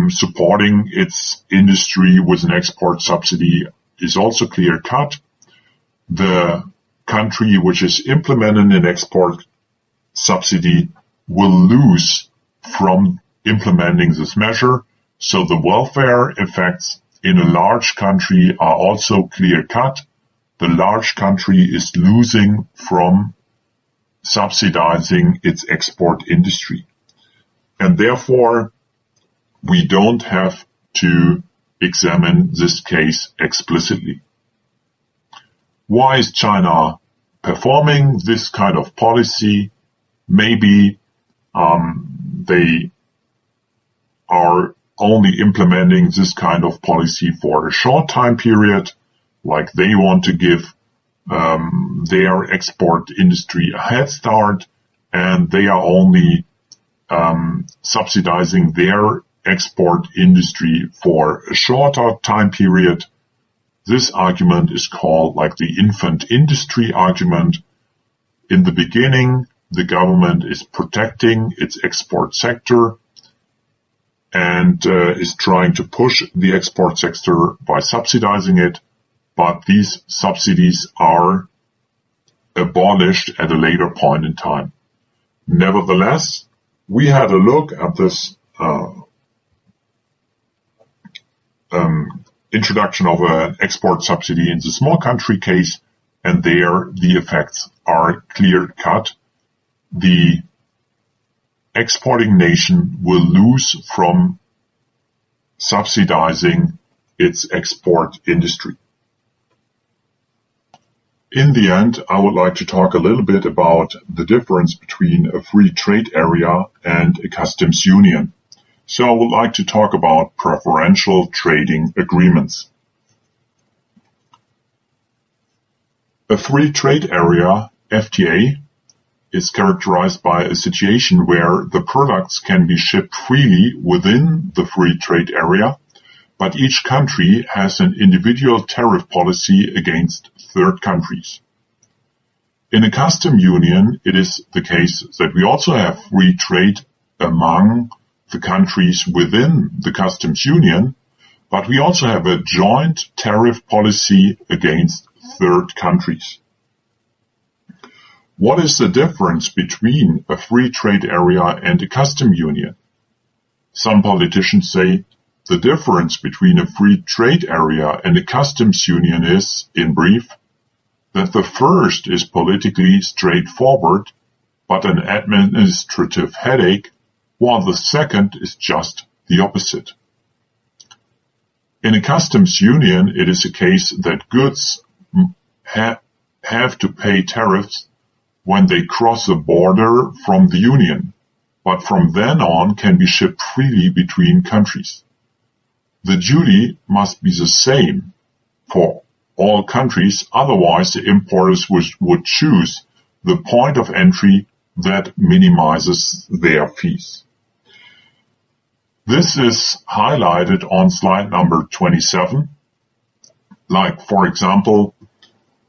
supporting its industry with an export subsidy is also clear-cut. The country which is implementing an export subsidy will lose from implementing this measure, so the welfare effects in a large country are also clear-cut. The large country is losing from subsidizing its export industry. And therefore, we don't have to examine this case explicitly. Why is China performing this kind of policy? Maybe they are only implementing this kind of policy for a short time period, like they want to give their export industry a head start, and they are only subsidizing their export industry for a shorter time period. This argument is called like the infant industry argument. In the beginning, the government is protecting its export sector and is trying to push the export sector by subsidizing it, but these subsidies are abolished at a later point in time. Nevertheless, we had a look at this introduction of an export subsidy in the small country case, and there the effects are clear-cut. The exporting nation will lose from subsidizing its export industry. In the end, I would like to talk a little bit about the difference between a free trade area and a customs union. So I would like to talk about preferential trading agreements. A free trade area, FTA, is characterized by a situation where the products can be shipped freely within the free trade area, but each country has an individual tariff policy against third countries. In a customs union, it is the case that we also have free trade among the countries within the customs union, but we also have a joint tariff policy against third countries. What is the difference between a free trade area and a customs union? Some politicians say the difference between a free trade area and a customs union is, in brief, that the first is politically straightforward but an administrative headache, while the second is just the opposite. In a customs union, it is a case that goods have to pay tariffs when they cross the border from the union, but from then on can be shipped freely between countries. The duty must be the same for all countries, otherwise the importers would choose the point of entry that minimizes their fees. This is highlighted on slide number 27. Like, for example,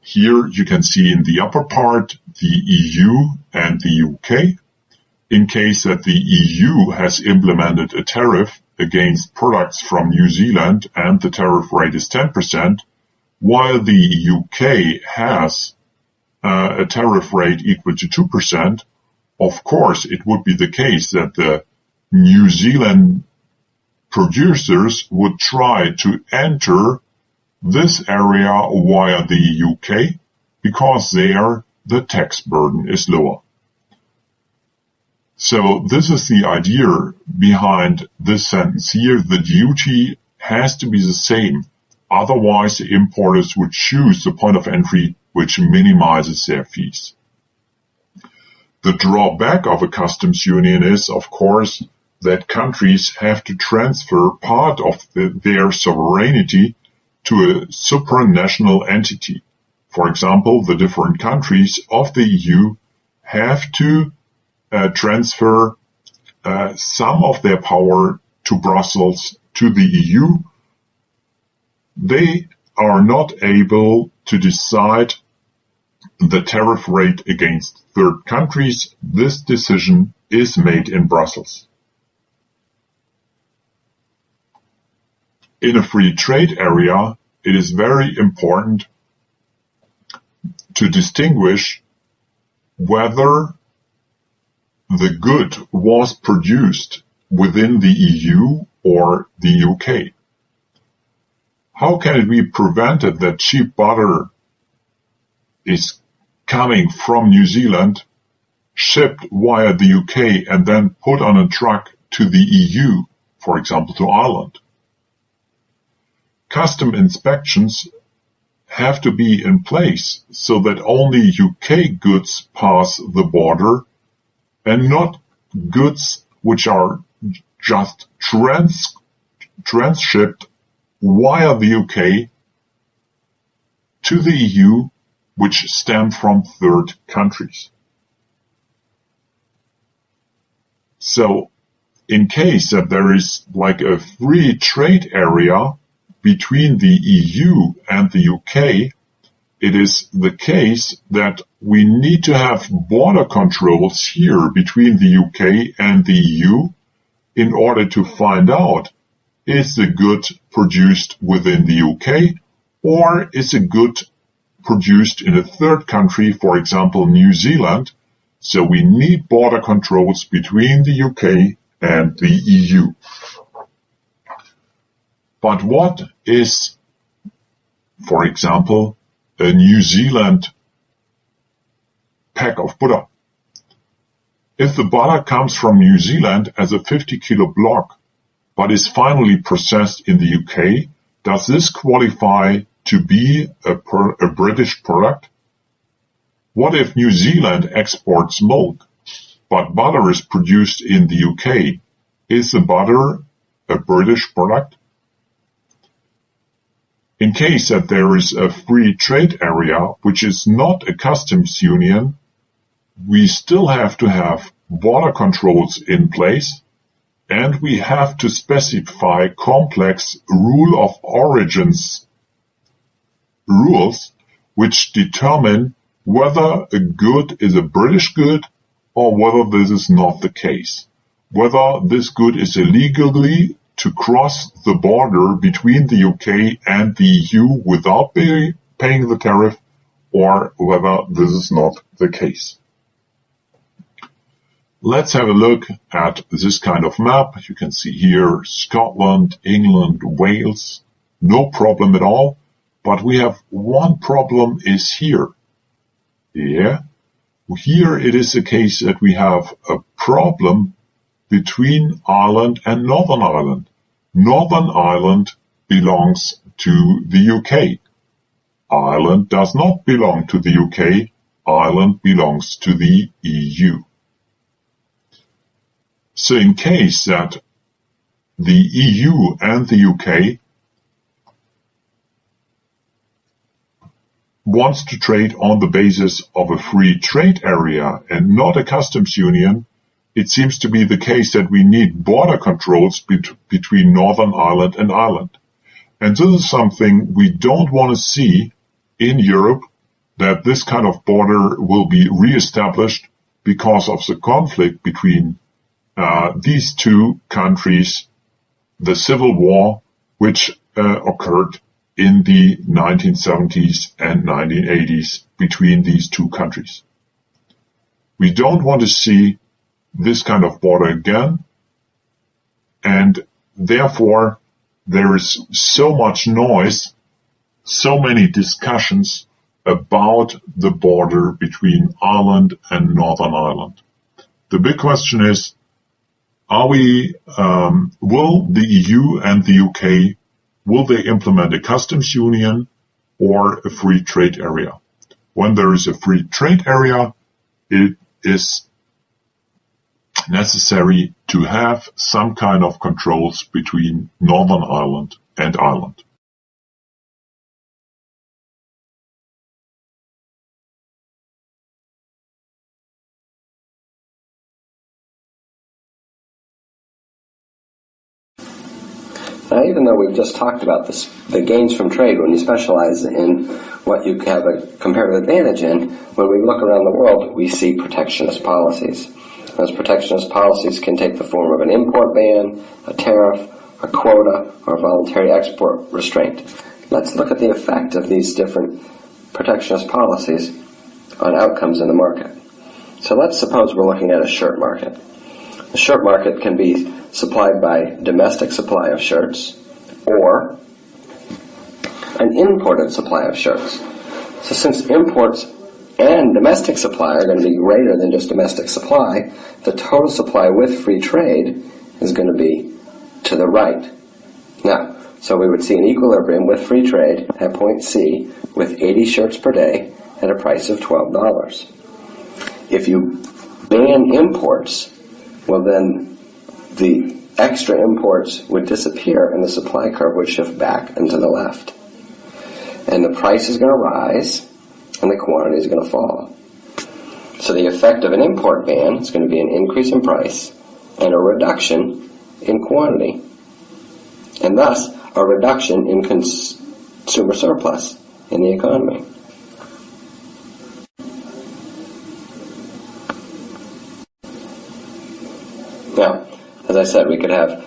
here you can see in the upper part the EU and the UK. In case that the EU has implemented a tariff against products from New Zealand and the tariff rate is 10%, while the UK has a tariff rate equal to 2%, of course it would be the case that the New Zealand producers would try to enter this area via the UK because there the tax burden is lower. So this is the idea behind this sentence here. The duty has to be the same. Otherwise, the importers would choose the point of entry which minimizes their fees. The drawback of a customs union is, of course, that countries have to transfer part of their sovereignty to a supranational entity. For example, the different countries of the EU have to transfer some of their power to Brussels, to the EU. They are not able to decide the tariff rate against third countries. This decision is made in Brussels. In a free trade area, it is very important to distinguish whether the good was produced within the EU or the UK. How can it be prevented that cheap butter is coming from New Zealand, shipped via the UK, and then put on a truck to the EU, for example to Ireland? Custom inspections have to be in place so that only UK goods pass the border and not goods which are just transshipped via the UK to the EU, which stem from third countries. So in case that there is like a free trade area between the EU and the UK, it is the case that we need to have border controls here between the UK and the EU in order to find out, is the good produced within the UK or is a good produced in a third country, for example New Zealand. So we need border controls between the UK and the EU. But what is, for example, a New Zealand pack of butter? If the butter comes from New Zealand as a 50-kilo block, but is finally processed in the UK, does this qualify to be a British product? What if New Zealand exports milk, but butter is produced in the UK? Is the butter a British product? In case that there is a free trade area, which is not a customs union, we still have to have border controls in place, and we have to specify complex rule of origins rules which determine whether a good is a British good or whether this is not the case. Whether this good is illegally to cross the border between the UK and the EU without paying the tariff, or whether this is not the case. Let's have a look at this kind of map. You can see here Scotland, England, Wales, no problem at all. But we have one problem is here. Yeah. Here it is the case that we have a problem between Ireland and Northern Ireland. Northern Ireland belongs to the UK. Ireland does not belong to the UK. Ireland belongs to the EU. So in case that the EU and the UK wants to trade on the basis of a free trade area and not a customs union, it seems to be the case that we need border controls between Northern Ireland and Ireland. And this is something we don't want to see in Europe, that this kind of border will be re-established because of the conflict between these two countries, the civil war which occurred in the 1970s and 1980s between these two countries. We don't want to see this kind of border again, and therefore there is so much noise, so many discussions about the border between Ireland and Northern Ireland. The big question is, will the EU and the UK, will they implement a customs union or a free trade area? When there is a free trade area, it is necessary to have some kind of controls between Northern Ireland and Ireland. Now, even though we've just talked about this, the gains from trade, when you specialize in what you have a comparative advantage in, when we look around the world, we see protectionist policies. Those protectionist policies can take the form of an import ban, a tariff, a quota, or a voluntary export restraint. Let's look at the effect of these different protectionist policies on outcomes in the market. So let's suppose we're looking at a shirt market. The shirt market can be supplied by domestic supply of shirts or an imported supply of shirts. So since imports and domestic supply are going to be greater than just domestic supply, the total supply with free trade is going to be to the right. Now, so we would see an equilibrium with free trade at point C with 80 shirts per day at a price of $12. If you ban imports, well then the extra imports would disappear and the supply curve would shift back and to the left. And the price is going to rise and the quantity is going to fall. So the effect of an import ban is going to be an increase in price and a reduction in quantity, and thus a reduction in consumer surplus in the economy. Now, as I said, we could have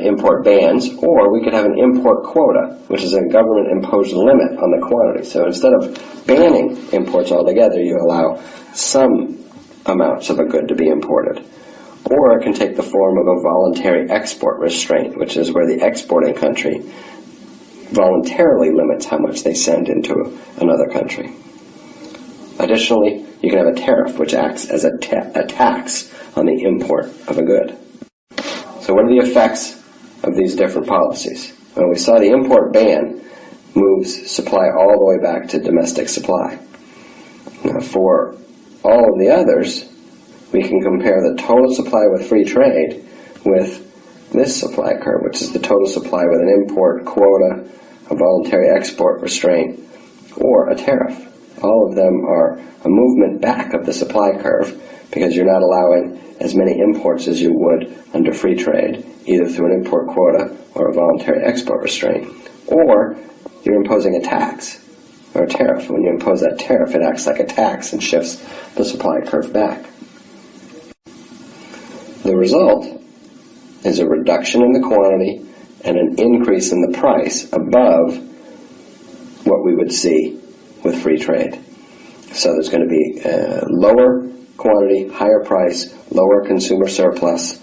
import bans, or we could have an import quota, which is a government-imposed limit on the quantity. So instead of banning imports altogether, you allow some amounts of a good to be imported. Or it can take the form of a voluntary export restraint, which is where the exporting country voluntarily limits how much they send into another country. Additionally, you can have a tariff, which acts as a tax on the import of a good. So what are the effects of these different policies? Well, we saw the import ban moves supply all the way back to domestic supply. Now, for all of the others, we can compare the total supply with free trade with this supply curve, which is the total supply with an import quota, a voluntary export restraint, or a tariff. All of them are a movement back of the supply curve because you're not allowing as many imports as you would under free trade, either through an import quota or a voluntary export restraint, or you're imposing a tax or a tariff. When you impose that tariff, it acts like a tax and shifts the supply curve back. The result is a reduction in the quantity and an increase in the price above what we would see with free trade. So there's going to be lower quantity, higher price, lower consumer surplus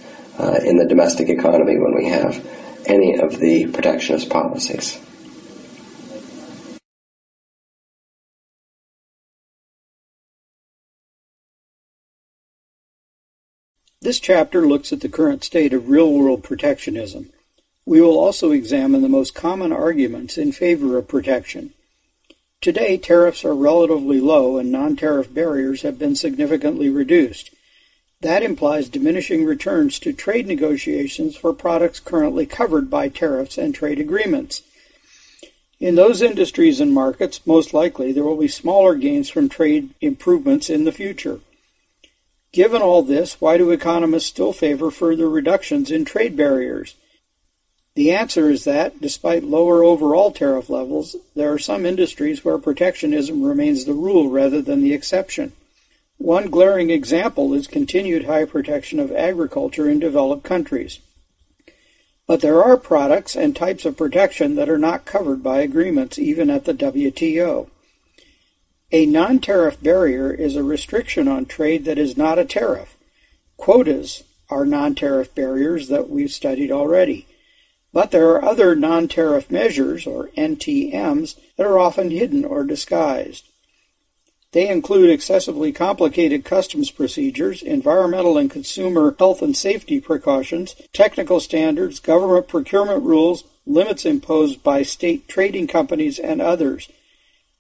in the domestic economy when we have any of the protectionist policies. This chapter looks at the current state of real-world protectionism. We will also examine the most common arguments in favor of protection. Today, tariffs are relatively low and non-tariff barriers have been significantly reduced. That implies diminishing returns to trade negotiations for products currently covered by tariffs and trade agreements. In those industries and markets, most likely there will be smaller gains from trade improvements in the future. Given all this, why do economists still favor further reductions in trade barriers? The answer is that, despite lower overall tariff levels, there are some industries where protectionism remains the rule rather than the exception. One glaring example is continued high protection of agriculture in developed countries. But there are products and types of protection that are not covered by agreements, even at the WTO. A non-tariff barrier is a restriction on trade that is not a tariff. Quotas are non-tariff barriers that we've studied already. But there are other non-tariff measures, or NTMs, that are often hidden or disguised. They include excessively complicated customs procedures, environmental and consumer health and safety precautions, technical standards, government procurement rules, limits imposed by state trading companies, and others.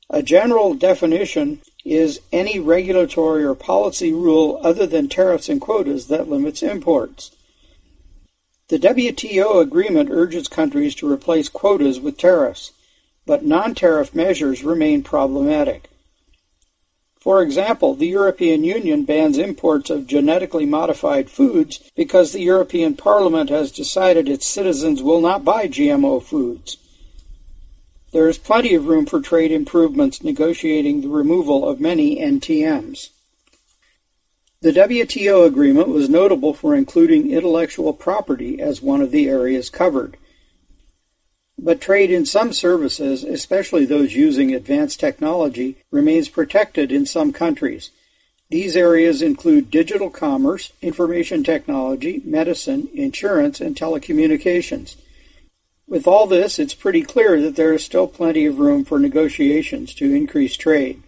A general definition is any regulatory or policy rule other than tariffs and quotas that limits imports. The WTO agreement urges countries to replace quotas with tariffs, but non-tariff measures remain problematic. For example, the European Union bans imports of genetically modified foods because the European Parliament has decided its citizens will not buy GMO foods. There is plenty of room for trade improvements negotiating the removal of many NTMs. The WTO agreement was notable for including intellectual property as one of the areas covered. But trade in some services, especially those using advanced technology, remains protected in some countries. These areas include digital commerce, information technology, medicine, insurance, and telecommunications. With all this, it's pretty clear that there is still plenty of room for negotiations to increase trade.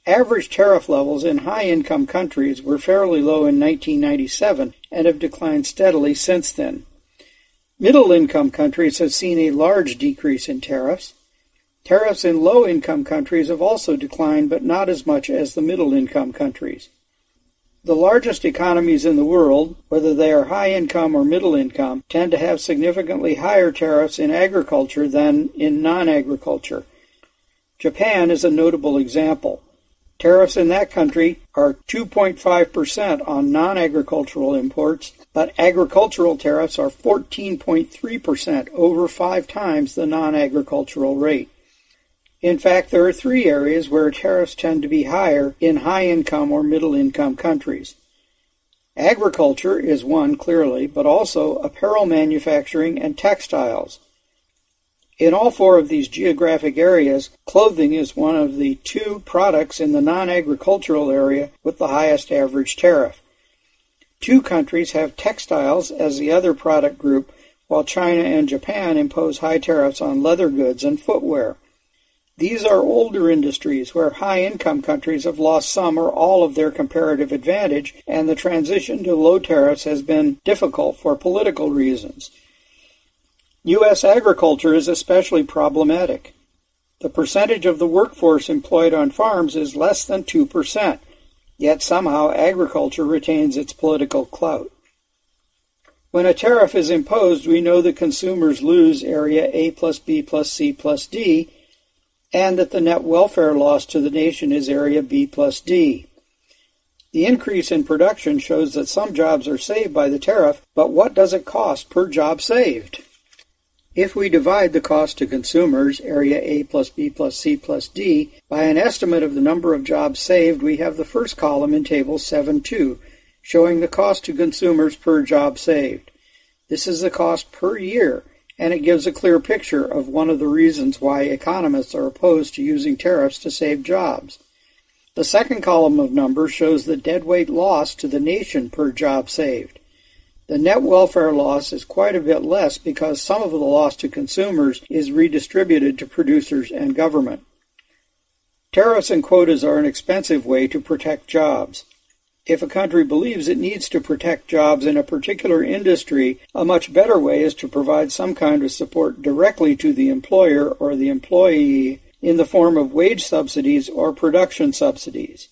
Average tariff levels in high-income countries were fairly low in 1997 and have declined steadily since then. Middle-income countries have seen a large decrease in tariffs. Tariffs in low-income countries have also declined, but not as much as the middle-income countries. The largest economies in the world, whether they are high-income or middle-income, tend to have significantly higher tariffs in agriculture than in non-agriculture. Japan is a notable example. Tariffs in that country are 2.5% on non-agricultural imports, but agricultural tariffs are 14.3%, over 5 times the non-agricultural rate. In fact, there are 3 areas where tariffs tend to be higher in high-income or middle-income countries. Agriculture is one, clearly, but also apparel manufacturing and textiles. In all 4 of these geographic areas, clothing is one of the 2 products in the non-agricultural area with the highest average tariff. 2 countries have textiles as the other product group, while China and Japan impose high tariffs on leather goods and footwear. These are older industries where high-income countries have lost some or all of their comparative advantage, and the transition to low tariffs has been difficult for political reasons. U.S. agriculture is especially problematic. The percentage of the workforce employed on farms is less than 2%, yet somehow agriculture retains its political clout. When a tariff is imposed, we know that consumers lose area A plus B plus C plus D, and that the net welfare loss to the nation is area B plus D. The increase in production shows that some jobs are saved by the tariff, but what does it cost per job saved? If we divide the cost to consumers, area A plus B plus C plus D, by an estimate of the number of jobs saved, we have the first column in Table 7.2, showing the cost to consumers per job saved. This is the cost per year, and it gives a clear picture of one of the reasons why economists are opposed to using tariffs to save jobs. The second column of numbers shows the deadweight loss to the nation per job saved. The net welfare loss is quite a bit less because some of the loss to consumers is redistributed to producers and government. Tariffs and quotas are an expensive way to protect jobs. If a country believes it needs to protect jobs in a particular industry, a much better way is to provide some kind of support directly to the employer or the employee in the form of wage subsidies or production subsidies.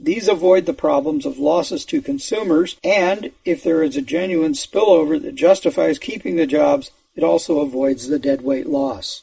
These avoid the problems of losses to consumers, and if there is a genuine spillover that justifies keeping the jobs, it also avoids the deadweight loss.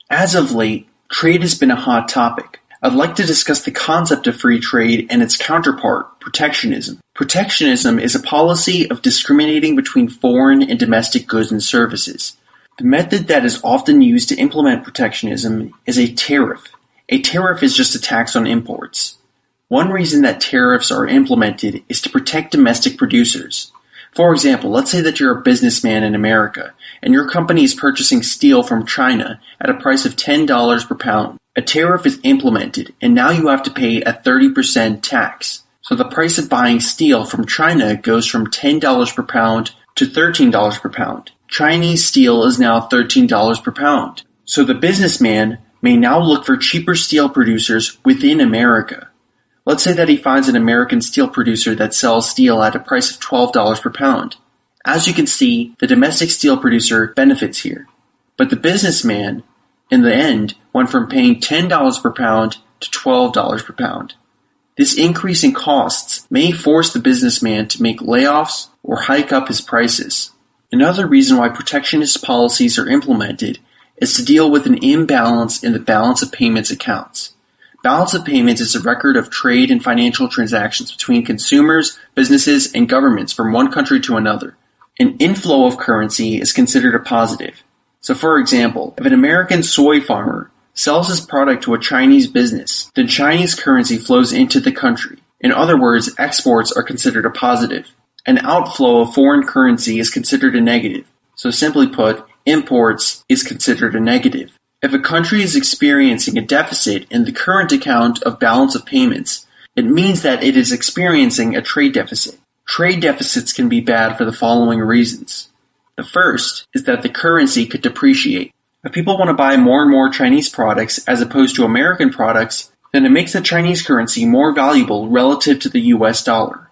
As of late, trade has been a hot topic. I'd like to discuss the concept of free trade and its counterpart, protectionism. Protectionism is a policy of discriminating between foreign and domestic goods and services. The method that is often used to implement protectionism is a tariff. A tariff is just a tax on imports. One reason that tariffs are implemented is to protect domestic producers. For example, let's say that you're a businessman in America, and your company is purchasing steel from China at a price of $10 per pound. A tariff is implemented, and now you have to pay a 30% tax. So the price of buying steel from China goes from $10 per pound to $13 per pound. Chinese steel is now $13 per pound. So the businessman may now look for cheaper steel producers within America. Let's say that he finds an American steel producer that sells steel at a price of $12 per pound. As you can see, the domestic steel producer benefits here. But the businessman, in the end, went from paying $10 per pound to $12 per pound. This increase in costs may force the businessman to make layoffs or hike up his prices. Another reason why protectionist policies are implemented is to deal with an imbalance in the balance of payments accounts. Balance of payments is a record of trade and financial transactions between consumers, businesses, and governments from one country to another. An inflow of currency is considered a positive. So for example, if an American soy farmer sells his product to a Chinese business, then Chinese currency flows into the country. In other words, exports are considered a positive. An outflow of foreign currency is considered a negative. So simply put, imports is considered a negative. If a country is experiencing a deficit in the current account of balance of payments, it means that it is experiencing a trade deficit. Trade deficits can be bad for the following reasons. The first is that the currency could depreciate. If people want to buy more and more Chinese products as opposed to American products, then it makes the Chinese currency more valuable relative to the US dollar.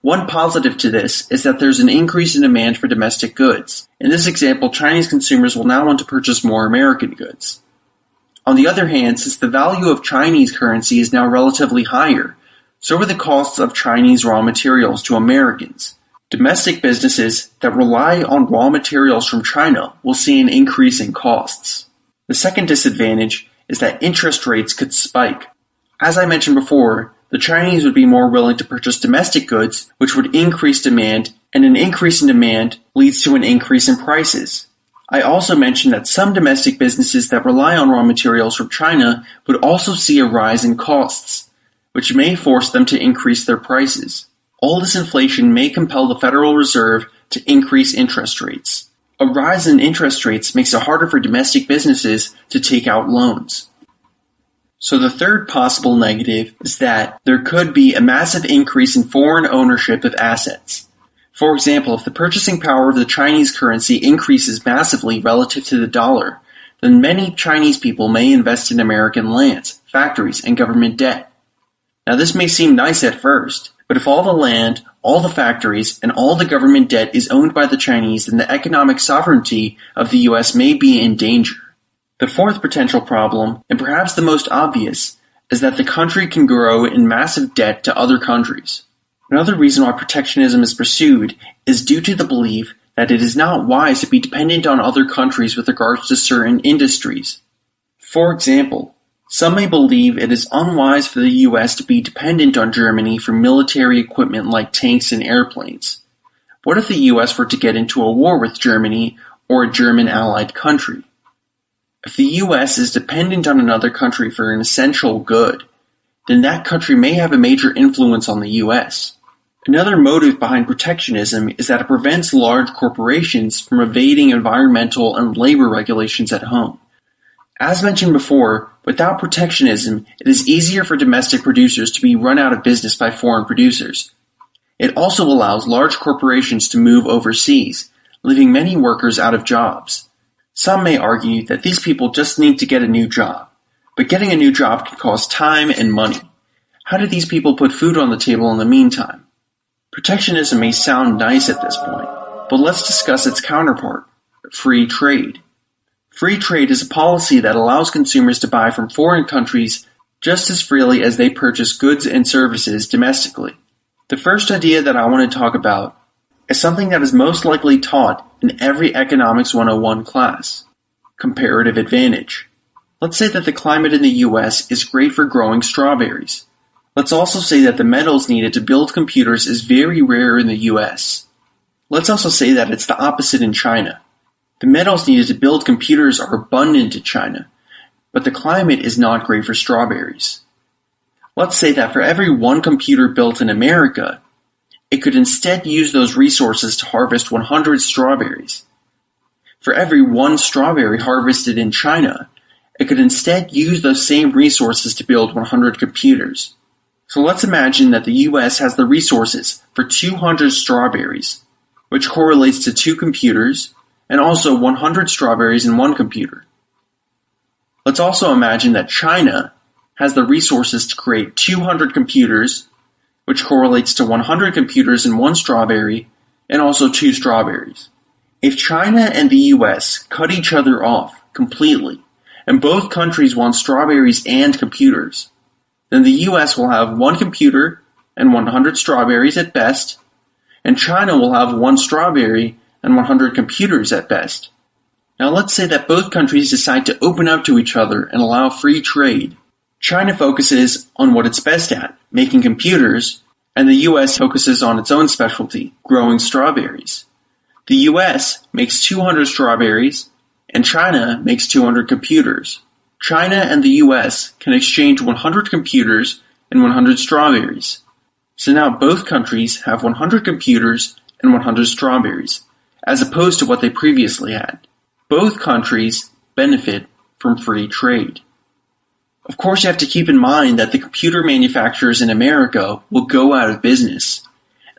One positive to this is that there's an increase in demand for domestic goods. In this example, Chinese consumers will now want to purchase more American goods. On the other hand, since the value of Chinese currency is now relatively higher, So are the costs of Chinese raw materials to Americans. Domestic businesses that rely on raw materials from China will see an increase in costs. The second disadvantage is that interest rates could spike. As I mentioned before, the Chinese would be more willing to purchase domestic goods, which would increase demand, and an increase in demand leads to an increase in prices. I also mentioned that some domestic businesses that rely on raw materials from China would also see a rise in costs, which may force them to increase their prices. All this inflation may compel the Federal Reserve to increase interest rates. A rise in interest rates makes it harder for domestic businesses to take out loans. So the third possible negative is that there could be a massive increase in foreign ownership of assets. For example, if the purchasing power of the Chinese currency increases massively relative to the dollar, then many Chinese people may invest in American lands, factories, and government debt. Now this may seem nice at first, but if all the land, all the factories, and all the government debt is owned by the Chinese, then the economic sovereignty of the US may be in danger. The fourth potential problem, and perhaps the most obvious, is that the country can grow in massive debt to other countries. Another reason why protectionism is pursued is due to the belief that it is not wise to be dependent on other countries with regards to certain industries. For example, some may believe it is unwise for the US to be dependent on Germany for military equipment like tanks and airplanes. What if the US were to get into a war with Germany or a German allied country? If the US is dependent on another country for an essential good, then that country may have a major influence on the US. Another motive behind protectionism is that it prevents large corporations from evading environmental and labor regulations at home. As mentioned before, without protectionism, it is easier for domestic producers to be run out of business by foreign producers. It also allows large corporations to move overseas, leaving many workers out of jobs. Some may argue that these people just need to get a new job, but getting a new job can cost time and money. How do these people put food on the table in the meantime? Protectionism may sound nice at this point, but let's discuss its counterpart, free trade. Free trade is a policy that allows consumers to buy from foreign countries just as freely as they purchase goods and services domestically. The first idea that I want to talk about is something that is most likely taught in every Economics 101 class, Comparative Advantage. Let's say that the climate in the US is great for growing strawberries. Let's also say that the metals needed to build computers is very rare in the US. Let's also say that it's the opposite in China. The metals needed to build computers are abundant in China, but the climate is not great for strawberries. Let's say that for every one computer built in America, it could instead use those resources to harvest 100 strawberries. For every one strawberry harvested in China, it could instead use those same resources to build 100 computers. So let's imagine that the US has the resources for 200 strawberries, which correlates to 2 computers, and also 100 strawberries in 1 computer. Let's also imagine that China has the resources to create 200 computers, which correlates to 100 computers in 1 strawberry, and also 2 strawberries. If China and the US cut each other off completely, and both countries want strawberries and computers, then the US will have 1 computer and 100 strawberries at best, and China will have 1 strawberry and 100 computers at best. Now let's say that both countries decide to open up to each other and allow free trade. China focuses on what it's best at, making computers, and the US focuses on its own specialty, growing strawberries. The US makes 200 strawberries, and China makes 200 computers. China and the US can exchange 100 computers and 100 strawberries. So now both countries have 100 computers and 100 strawberries, as opposed to what they previously had. Both countries benefit from free trade. Of course, you have to keep in mind that the computer manufacturers in America will go out of business,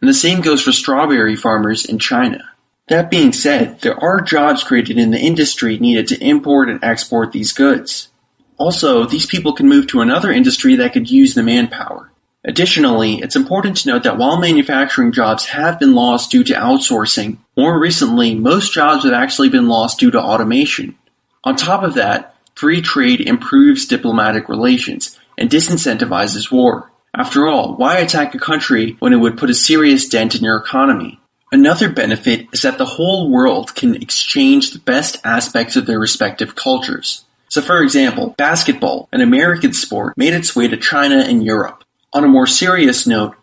and the same goes for strawberry farmers in China. That being said, there are jobs created in the industry needed to import and export these goods. Also, these people can move to another industry that could use the manpower. Additionally, it's important to note that while manufacturing jobs have been lost due to outsourcing, more recently, most jobs have actually been lost due to automation. On top of that, free trade improves diplomatic relations and disincentivizes war. After all, why attack a country when it would put a serious dent in your economy? Another benefit is that the whole world can exchange the best aspects of their respective cultures. So for example, basketball, an American sport, made its way to China and Europe. On a more serious note,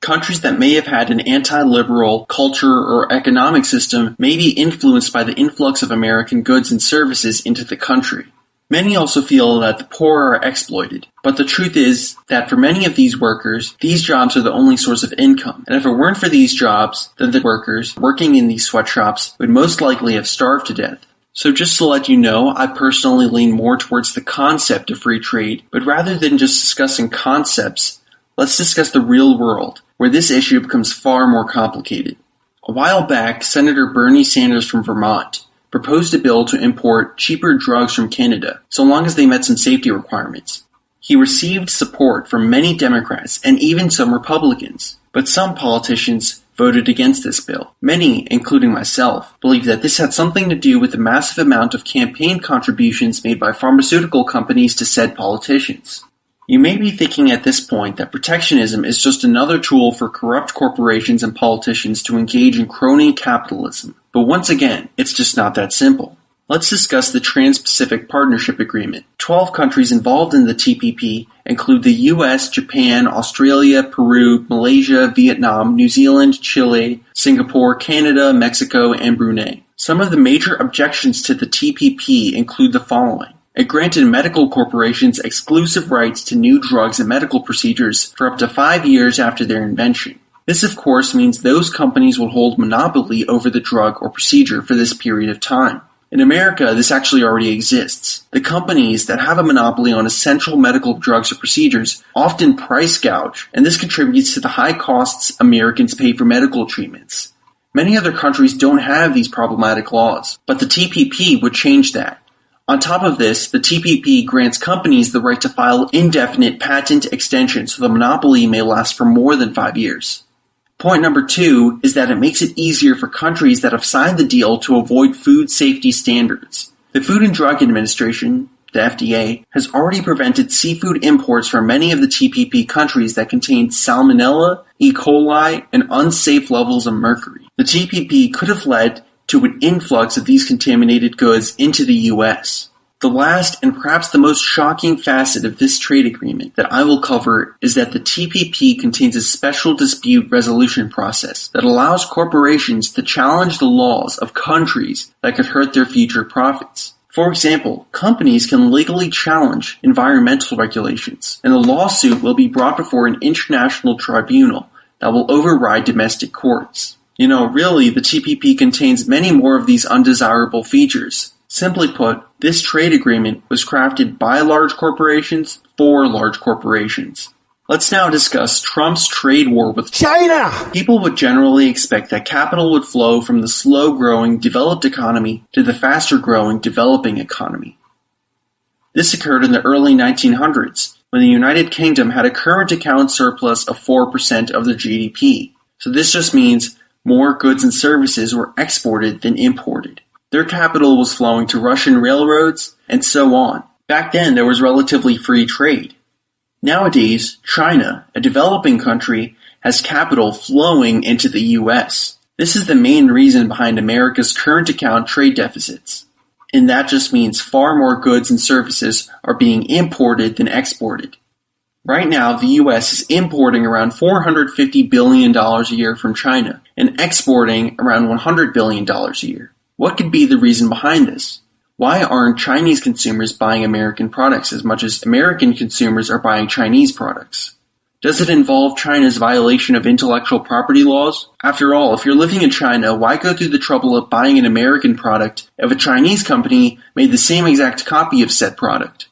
countries that may have had an anti-liberal culture or economic system may be influenced by the influx of American goods and services into the country. Many also feel that the poor are exploited, but the truth is that for many of these workers, these jobs are the only source of income, and if it weren't for these jobs, then the workers working in these sweatshops would most likely have starved to death. So just to let you know, I personally lean more towards the concept of free trade, but rather than just discussing concepts, let's discuss the real world, where this issue becomes far more complicated. A while back, Senator Bernie Sanders from Vermont proposed a bill to import cheaper drugs from Canada, so long as they met some safety requirements. He received support from many Democrats and even some Republicans, but some politicians voted against this bill. Many, including myself, believe that this had something to do with the massive amount of campaign contributions made by pharmaceutical companies to said politicians. You may be thinking at this point that protectionism is just another tool for corrupt corporations and politicians to engage in crony capitalism. But once again, it's just not that simple. Let's discuss the Trans-Pacific Partnership Agreement. 12 countries involved in the TPP include the US, Japan, Australia, Peru, Malaysia, Vietnam, New Zealand, Chile, Singapore, Canada, Mexico, and Brunei. Some of the major objections to the TPP include the following. It granted medical corporations exclusive rights to new drugs and medical procedures for up to 5 years after their invention. This, of course, means those companies will hold monopoly over the drug or procedure for this period of time. In America, this actually already exists. The companies that have a monopoly on essential medical drugs or procedures often price gouge, and this contributes to the high costs Americans pay for medical treatments. Many other countries don't have these problematic laws, but the TPP would change that. On top of this, the TPP grants companies the right to file indefinite patent extensions so the monopoly may last for more than 5 years. Point number 2 is that it makes it easier for countries that have signed the deal to avoid food safety standards. The Food and Drug Administration, the FDA, has already prevented seafood imports from many of the TPP countries that contain salmonella, E. coli, and unsafe levels of mercury. The TPP could have led to an influx of these contaminated goods into the U.S. The last and perhaps the most shocking facet of this trade agreement that I will cover is that the TPP contains a special dispute resolution process that allows corporations to challenge the laws of countries that could hurt their future profits. For example, companies can legally challenge environmental regulations, and the lawsuit will be brought before an international tribunal that will override domestic courts. You know, really, the TPP contains many more of these undesirable features. Simply put, this trade agreement was crafted by large corporations for large corporations. Let's now discuss Trump's trade war with China. People would generally expect that capital would flow from the slow-growing developed economy to the faster-growing developing economy. This occurred in the early 1900s, when the United Kingdom had a current account surplus of 4% of their GDP. So this just means more goods and services were exported than imported. Their capital was flowing to Russian railroads, and so on. Back then, there was relatively free trade. Nowadays, China, a developing country, has capital flowing into the U.S. This is the main reason behind America's current account trade deficits. And that just means far more goods and services are being imported than exported. Right now, the U.S. is importing around $450 billion a year from China and exporting around $100 billion a year. What could be the reason behind this? Why aren't Chinese consumers buying American products as much as American consumers are buying Chinese products? Does it involve China's violation of intellectual property laws? After all, if you're living in China, why go through the trouble of buying an American product if a Chinese company made the same exact copy of said product?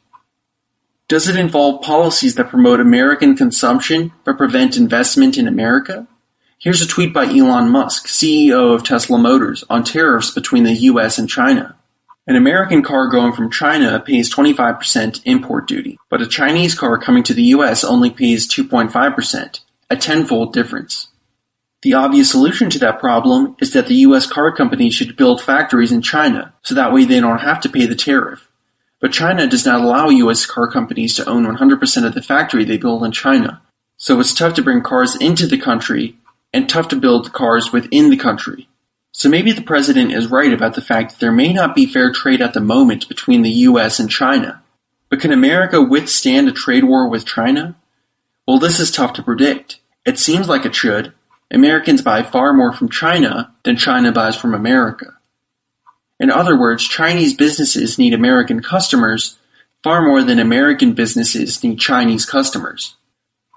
Does it involve policies that promote American consumption but prevent investment in America? Here's a tweet by Elon Musk, CEO of Tesla Motors, on tariffs between the US and China. An American car going from China pays 25% import duty, but a Chinese car coming to the US only pays 2.5%, a tenfold difference. The obvious solution to that problem is that the US car companies should build factories in China, so that way they don't have to pay the tariff. But China does not allow US car companies to own 100% of the factory they build in China. so it's tough to bring cars into the country and tough to build cars within the country. So maybe the president is right about the fact that there may not be fair trade at the moment between the US and China. But can America withstand a trade war with China? Well, this is tough to predict. It seems like it should. Americans buy far more from China than China buys from America. In other words, Chinese businesses need American customers far more than American businesses need Chinese customers.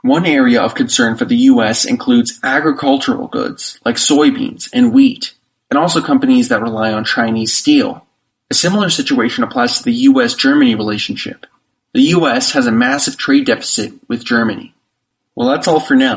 One area of concern for the US includes agricultural goods like soybeans and wheat, and also companies that rely on Chinese steel. A similar situation applies to the US-Germany relationship. The US has a massive trade deficit with Germany. Well, that's all for now.